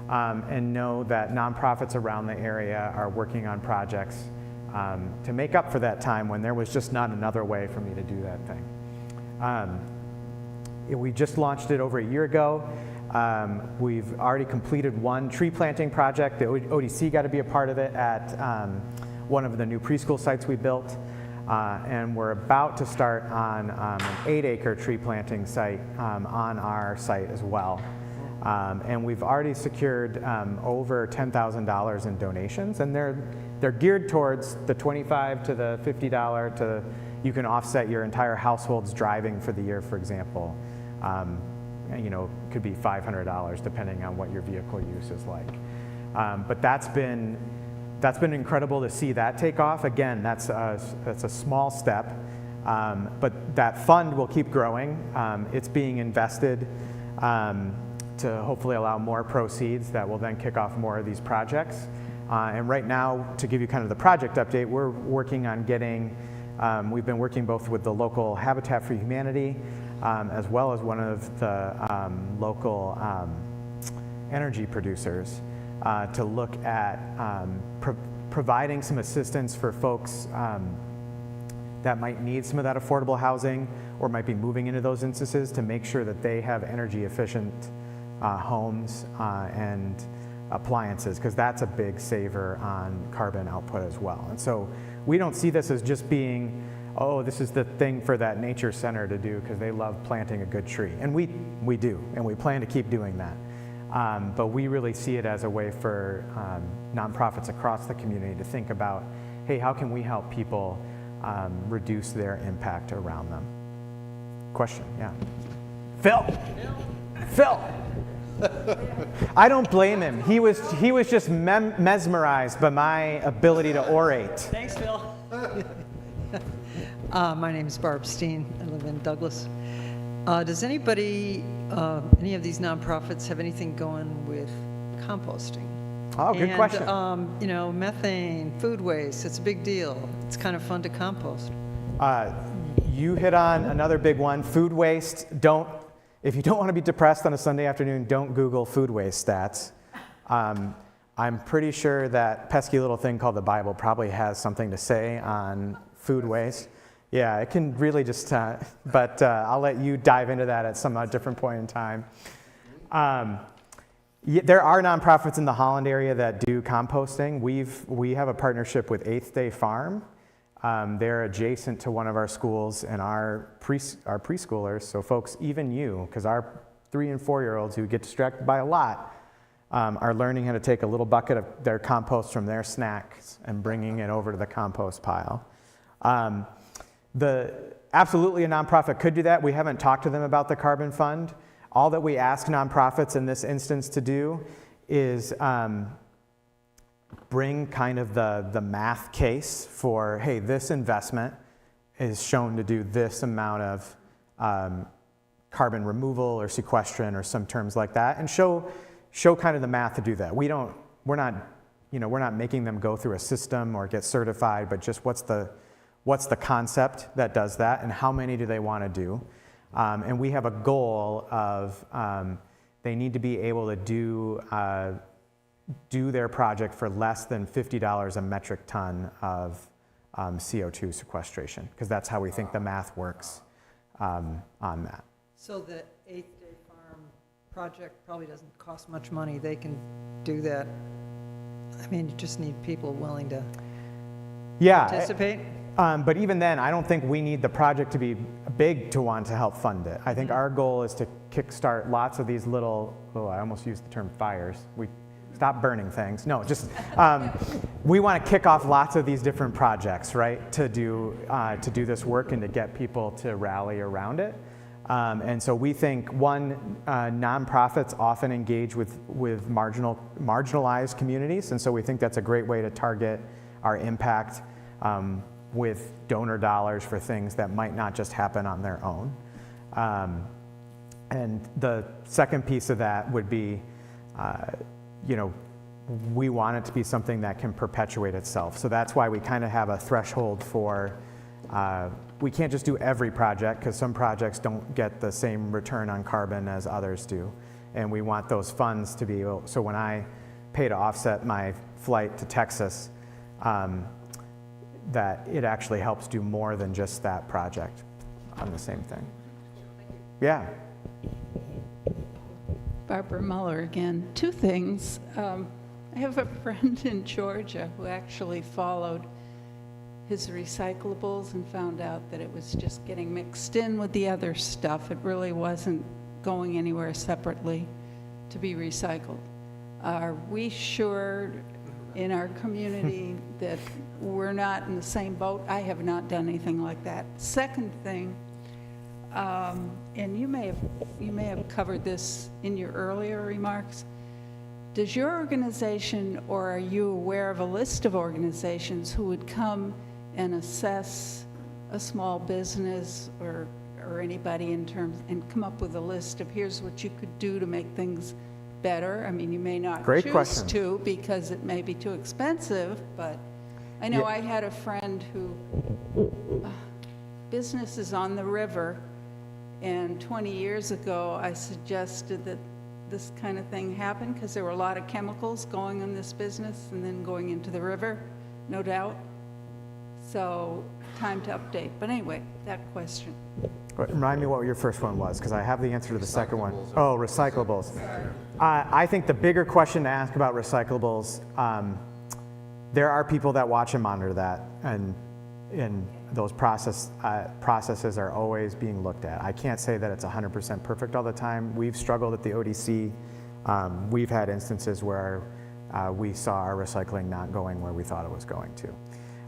and know that nonprofits around the area are working on projects to make up for that time when there was just not another way for me to do that thing. We just launched it over a year ago. We've already completed one tree planting project. The ODC got to be a part of it at one of the new preschool sites we built. And we're about to start on an 8-acre tree planting site on our site as well. And we've already secured over $10,000 in donations, and they're geared towards the $25 to the $50 to, you can offset your entire household's driving for the year, for example. Could be $500 depending on what your vehicle use is like. But that's been incredible to see that take off. Again, that's a small step, but that fund will keep growing. It's being invested to hopefully allow more proceeds that will then kick off more of these projects. And right now, to give you kind of the project update, we're working on getting, we've been working both with the local Habitat for Humanity as well as one of the local energy producers to look at providing some assistance for folks that might need some of that affordable housing or might be moving into those instances, to make sure that they have energy efficient homes and appliances, because that's a big saver on carbon output as well. And so we don't see this as just being, oh, this is the thing for that nature center to do because they love planting a good tree. And we do, and we plan to keep doing that. But we really see it as a way for nonprofits across the community to think about, hey, how can we help people reduce their impact around them? Question, yeah. Phil. I don't blame him. He was just mesmerized by my ability to orate. Thanks, Phil. My name is Barb Steen. I live in Douglas. Does anybody, any of these nonprofits have anything going with composting? Oh, good question. You know, methane, food waste, it's a big deal. It's kind of fun to compost. You hit on another big one, food waste. If you don't want to be depressed on a Sunday afternoon, don't Google food waste stats. I'm pretty sure that pesky little thing called the Bible probably has something to say on food waste. Yeah, it can really just, but I'll let you dive into that at some different point in time. There are nonprofits in the Holland area that do composting. We have a partnership with Eighth Day Farm. They're adjacent to one of our schools, and our preschoolers, so folks, even you, because our 3- and 4-year-olds who get distracted by a lot, are learning how to take a little bucket of their compost from their snacks and bringing it over to the compost pile. Absolutely a nonprofit could do that. We haven't talked to them about the carbon fund. All that we ask nonprofits in this instance to do is bring kind of the math case for, hey, this investment is shown to do this amount of carbon removal or sequestration or some terms like that, and show kind of the math to do that. We're not making them go through a system or get certified, but just what's the concept that does that, and how many do they want to do? And we have a goal of they need to be able to do their project for less than $50 a metric ton of CO2 sequestration, because that's how we think the math works on that. So the Eighth Day Farm project probably doesn't cost much money. They can do that. I mean, you just need people willing to participate. But even then, I don't think we need the project to be big to want to help fund it. I think our goal is to kickstart lots of these little, I almost used the term fires. We stop burning things. No, just, we want to kick off lots of these different projects, right, to do this work and to get people to rally around it. And so we think, nonprofits often engage with marginalized communities, and so we think that's a great way to target our impact with donor dollars for things that might not just happen on their own. And the second piece of that would be, we want it to be something that can perpetuate itself. So that's why we kind of have a threshold for, we can't just do every project, because some projects don't get the same return on carbon as others do. And we want those funds to be able, so when I pay to offset my flight to Texas, that it actually helps do more than just that project on the same thing. Yeah. Barbara Muller again. Two things. I have a friend in Georgia who actually followed his recyclables and found out that it was just getting mixed in with the other stuff. It really wasn't going anywhere separately to be recycled. Are we sure in our community that we're not in the same boat? I have not done anything like that. Second thing, and you may have covered this in your earlier remarks, does your organization, or are you aware of a list of organizations who would come and assess a small business or anybody in terms, and come up with a list of here's what you could do to make things better? I mean, you may not choose to because it may be too expensive, but I know I had a friend who business is on the river, and 20 years ago I suggested that this kind of thing happen because there were a lot of chemicals going in this business and then going into the river, no doubt. So time to update. But anyway, that question. Remind me what your first one was, because I have the answer to the second one. Oh, recyclables. I think the bigger question to ask about recyclables, there are people that watch and monitor that, and those processes are always being looked at. I can't say that it's 100% perfect all the time. We've struggled at the ODC. We've had instances where we saw our recycling not going where we thought it was going to.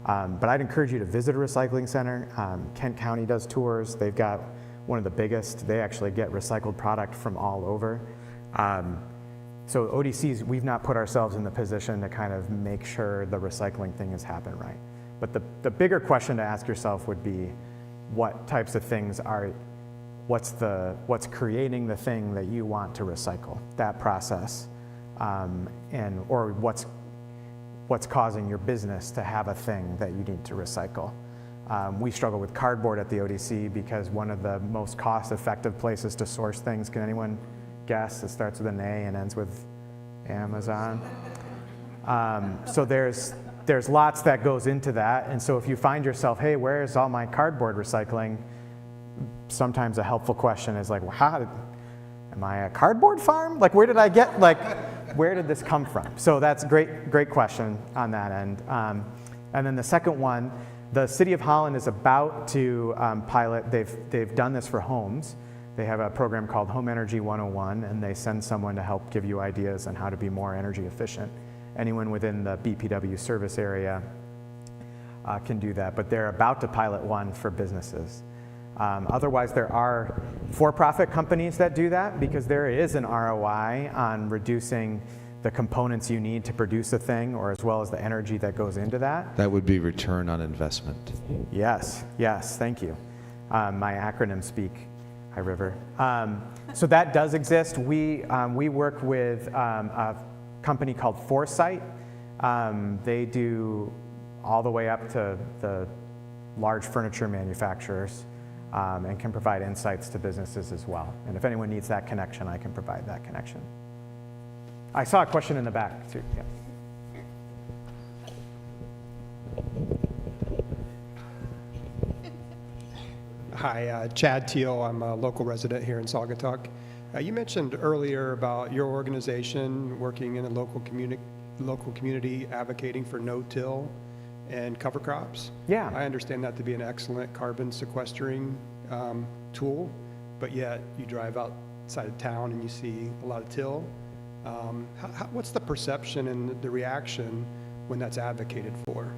But I'd encourage you to visit a recycling center. Kent County does tours. They've got one of the biggest. They actually get recycled product from all over. So ODCs, we've not put ourselves in the position to kind of make sure the recycling thing is happening right. But the bigger question to ask yourself would be, what types of things are, what's creating the thing that you want to recycle, that process, or what's causing your business to have a thing that you need to recycle. We struggle with cardboard at the ODC because one of the most cost-effective places to source things, can anyone guess? It starts with an A and ends with Amazon. So there's lots that goes into that, and so if you find yourself, hey, where's all my cardboard recycling? Sometimes a helpful question is like, well, am I a cardboard farm? Like, where did I get, like, where did this come from? So that's a great question on that end. And then the second one, the City of Holland is about to pilot, they've done this for homes. They have a program called Home Energy 101, and they send someone to help give you ideas on how to be more energy efficient. Anyone within the BPW service area can do that, but they're about to pilot one for businesses. Otherwise, there are for-profit companies that do that because there is an ROI on reducing the components you need to produce a thing, or as well as the energy that goes into that. That would be return on investment. Yes, thank you. My acronyms speak. Hi, River. So that does exist. We work with a company called Foresight. They do all the way up to the large furniture manufacturers and can provide insights to businesses as well. And if anyone needs that connection, I can provide that connection. I saw a question in the back too. Yeah. Hi, Chad Teal. I'm a local resident here in Saugatuck. You mentioned earlier about your organization working in a local community advocating for no-till and cover crops. Yeah. I understand that to be an excellent carbon sequestering tool, but yet you drive outside of town and you see a lot of till. What's the perception and the reaction when that's advocated for?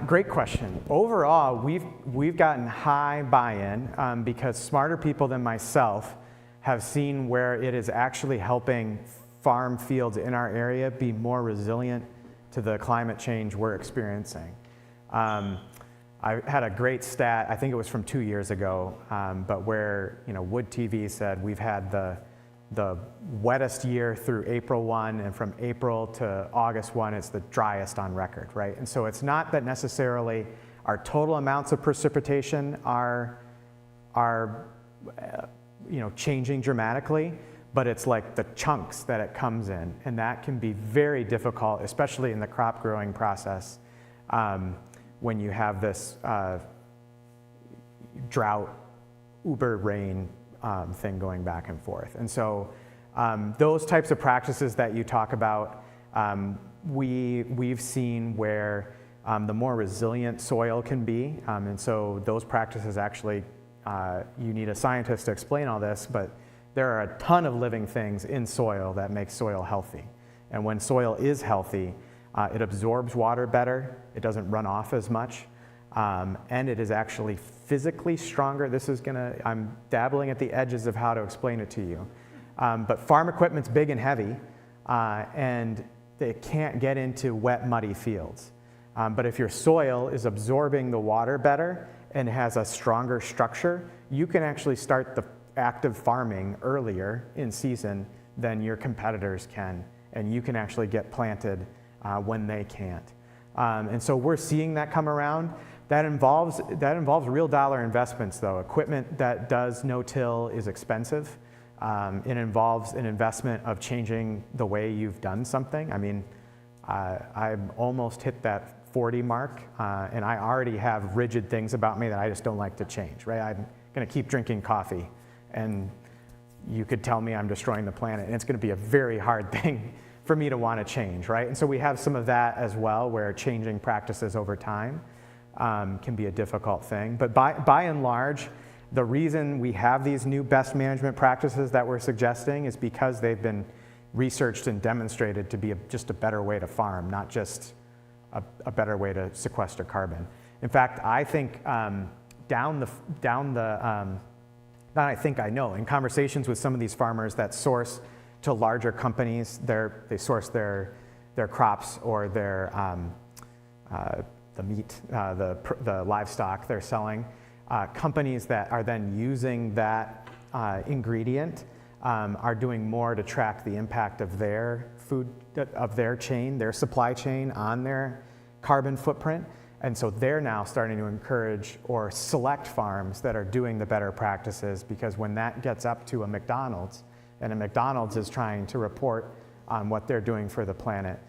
Great question. Overall, we've gotten high buy-in because smarter people than myself have seen where it is actually helping farm fields in our area be more resilient to the climate change we're experiencing. I had a great stat, I think it was from 2 years ago, but where Wood TV said we've had the wettest year through April 1, and from April to August 1, it's the driest on record, right? And so it's not that necessarily our total amounts of precipitation are changing dramatically, but it's like the chunks that it comes in, and that can be very difficult, especially in the crop growing process, when you have this drought, uber rain thing going back and forth. And so those types of practices that you talk about, we've seen where the more resilient soil can be. And so those practices actually, you need a scientist to explain all this, but there are a ton of living things in soil that make soil healthy. And when soil is healthy, it absorbs water better, it doesn't run off as much, and it is actually physically stronger. I'm dabbling at the edges of how to explain it to you. But farm equipment's big and heavy, and it can't get into wet, muddy fields. But if your soil is absorbing the water better and has a stronger structure, you can actually start the active farming earlier in season than your competitors can, and you can actually get planted when they can't. And so we're seeing that come around. That involves real dollar investments, though. Equipment that does no-till is expensive. It involves an investment of changing the way you've done something. I mean, I almost hit that 40 mark, and I already have rigid things about me that I just don't like to change, right? I'm going to keep drinking coffee, and you could tell me I'm destroying the planet, and it's going to be a very hard thing for me to want to change, right? And so we have some of that as well, where changing practices over time can be a difficult thing. But by and large, the reason we have these new best management practices that we're suggesting is because they've been researched and demonstrated to be just a better way to farm, not just a better way to sequester carbon. In fact, I think not I think I know, in conversations with some of these farmers that source to larger companies, they source their crops or their the meat, the livestock they're selling. Companies that are then using that ingredient are doing more to track the impact of their food, of their chain, their supply chain on their carbon footprint. And so they're now starting to encourage or select farms that are doing the better practices, because when that gets up to a McDonald's, and a McDonald's is trying to report on what they're doing for the planet,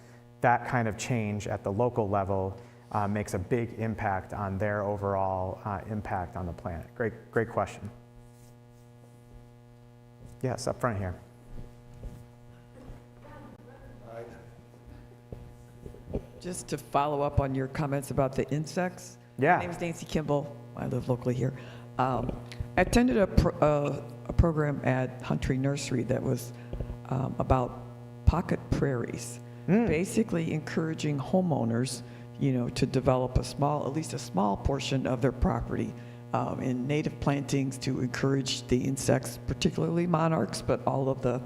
that kind of change at the local level makes a big impact on their overall impact on the planet. Great question. Yes, up front here. Just to follow up on your comments about the insects. Yeah. My name is Nancy Kimball. I live locally here. I attended a program at Huntry Nursery that was about pocket prairies, basically encouraging homeowners, to develop at least a small portion of their property in native plantings to encourage the insects, particularly monarchs, but all of the,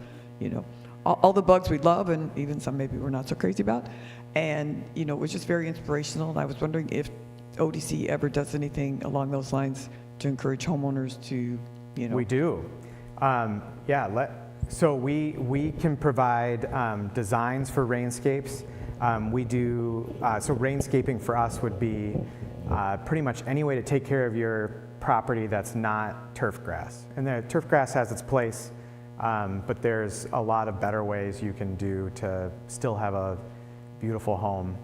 all the bugs we love, and even some maybe we're not so crazy about. And, it was just very inspirational. And I was wondering if ODC ever does anything along those lines to encourage homeowners to, We do. So we can provide designs for rainscapes. We do, so rainscaping for us would be pretty much any way to take care of your property that's not turf grass. And the turf grass has its place, but there's a lot of better ways you can do to still have a beautiful home,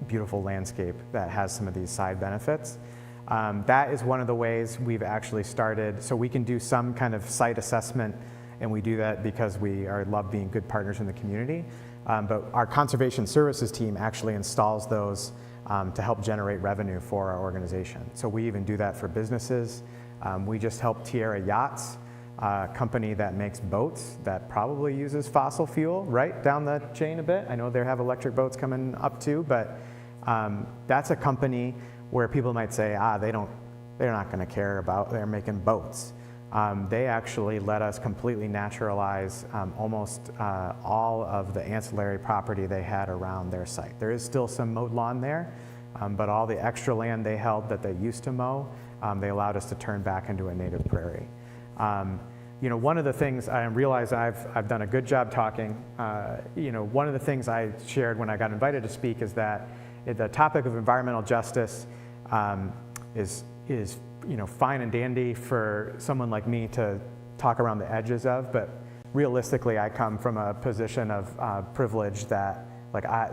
beautiful landscape that has some of these side benefits. That is one of the ways we've actually started. So we can do some kind of site assessment, and we do that because we love being good partners in the community. But our conservation services team actually installs those to help generate revenue for our organization. So we even do that for businesses. We just helped Tierra Yachts, a company that makes boats that probably uses fossil fuel right down the chain a bit. I know they have electric boats coming up too, but that's a company where people might say, they're not going to care about, they're making boats. They actually let us completely naturalize almost all of the ancillary property they had around their site. There is still some mowed lawn there, but all the extra land they held that they used to mow, they allowed us to turn back into a native prairie. One of the things I realize I've done a good job talking. One of the things I shared when I got invited to speak is that the topic of environmental justice is fine and dandy for someone like me to talk around the edges of, but realistically, I come from a position of privilege that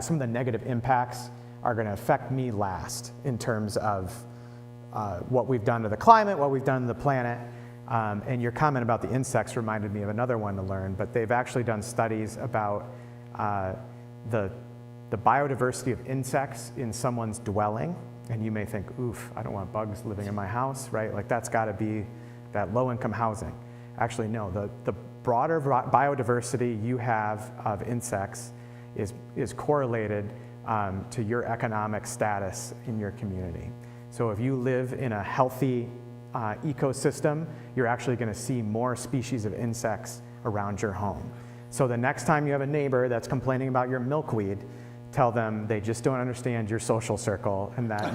some of the negative impacts are going to affect me last in terms of what we've done to the climate, what we've done to the planet. And your comment about the insects reminded me of another one to learn, but they've actually done studies about the biodiversity of insects in someone's dwelling. And you may think, oof, I don't want bugs living in my house, right? That's got to be that low-income housing. Actually, no, the broader biodiversity you have of insects is correlated to your economic status in your community. So if you live in a healthy ecosystem, you're actually going to see more species of insects around your home. So the next time you have a neighbor that's complaining about your milkweed, tell them they just don't understand your social circle, and that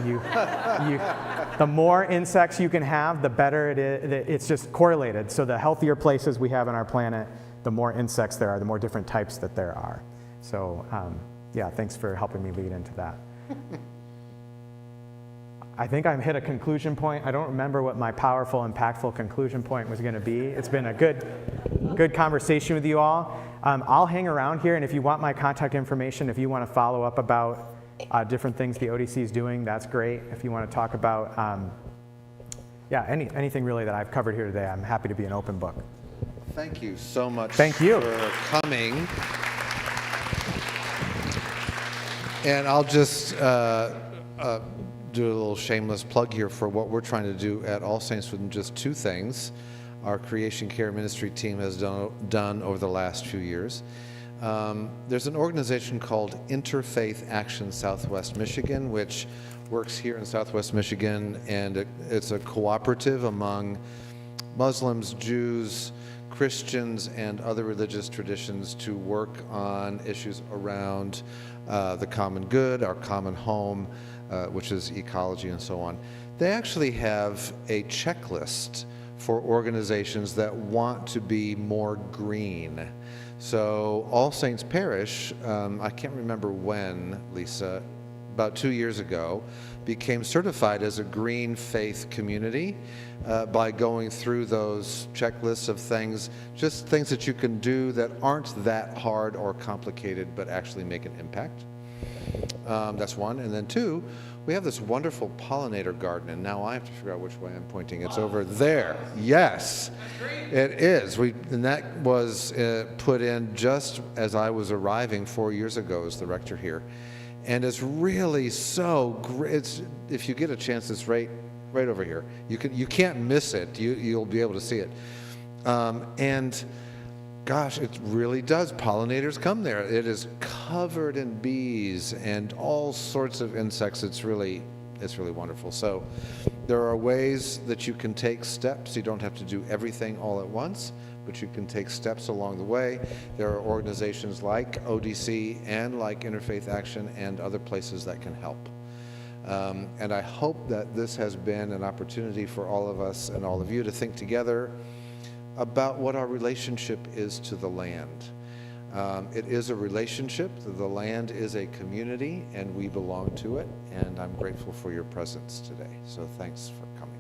the more insects you can have, the better it is. It's just correlated. So the healthier places we have on our planet, the more insects there are, the more different types that there are. So thanks for helping me lead into that. I think I've hit a conclusion point. I don't remember what my powerful, impactful conclusion point was going to be. It's been a good conversation with you all. I'll hang around here, and if you want my contact information, if you want to follow up about different things the ODC is doing, that's great. If you want to talk about, anything really that I've covered here today, I'm happy to be an open book. Thank you so much Thank you. for coming. And I'll just do a little shameless plug here for what we're trying to do at All Saints with just two things our Creation Care Ministry team has done over the last few years. There's an organization called Interfaith Action Southwest Michigan, which works here in Southwest Michigan, and it's a cooperative among Muslims, Jews, Christians, and other religious traditions to work on issues around the common good, our common home, which is ecology and so on. They actually have a checklist for organizations that want to be more green. So All Saints Parish, I can't remember when, Lisa, about 2 years ago, became certified as a green faith community by going through those checklists of things, just things that you can do that aren't that hard or complicated, but actually make an impact. That's one. And then two, we have this wonderful pollinator garden, and now I have to figure out which way I'm pointing. It's over there. Yes, it is. And that was put in just as I was arriving 4 years ago as the rector here. And it's really so great. If you get a chance, it's right over here. You can't miss it. You'll be able to see it. And gosh, it really does. Pollinators come there. It is covered in bees and all sorts of insects. It's really wonderful. So there are ways that you can take steps. You don't have to do everything all at once, but you can take steps along the way. There are organizations like ODC and like Interfaith Action and other places that can help. And I hope that this has been an opportunity for all of us and all of you to think together about what our relationship is to the land. It is a relationship. The land is a community, and we belong to it. And I'm grateful for your presence today. So thanks for coming.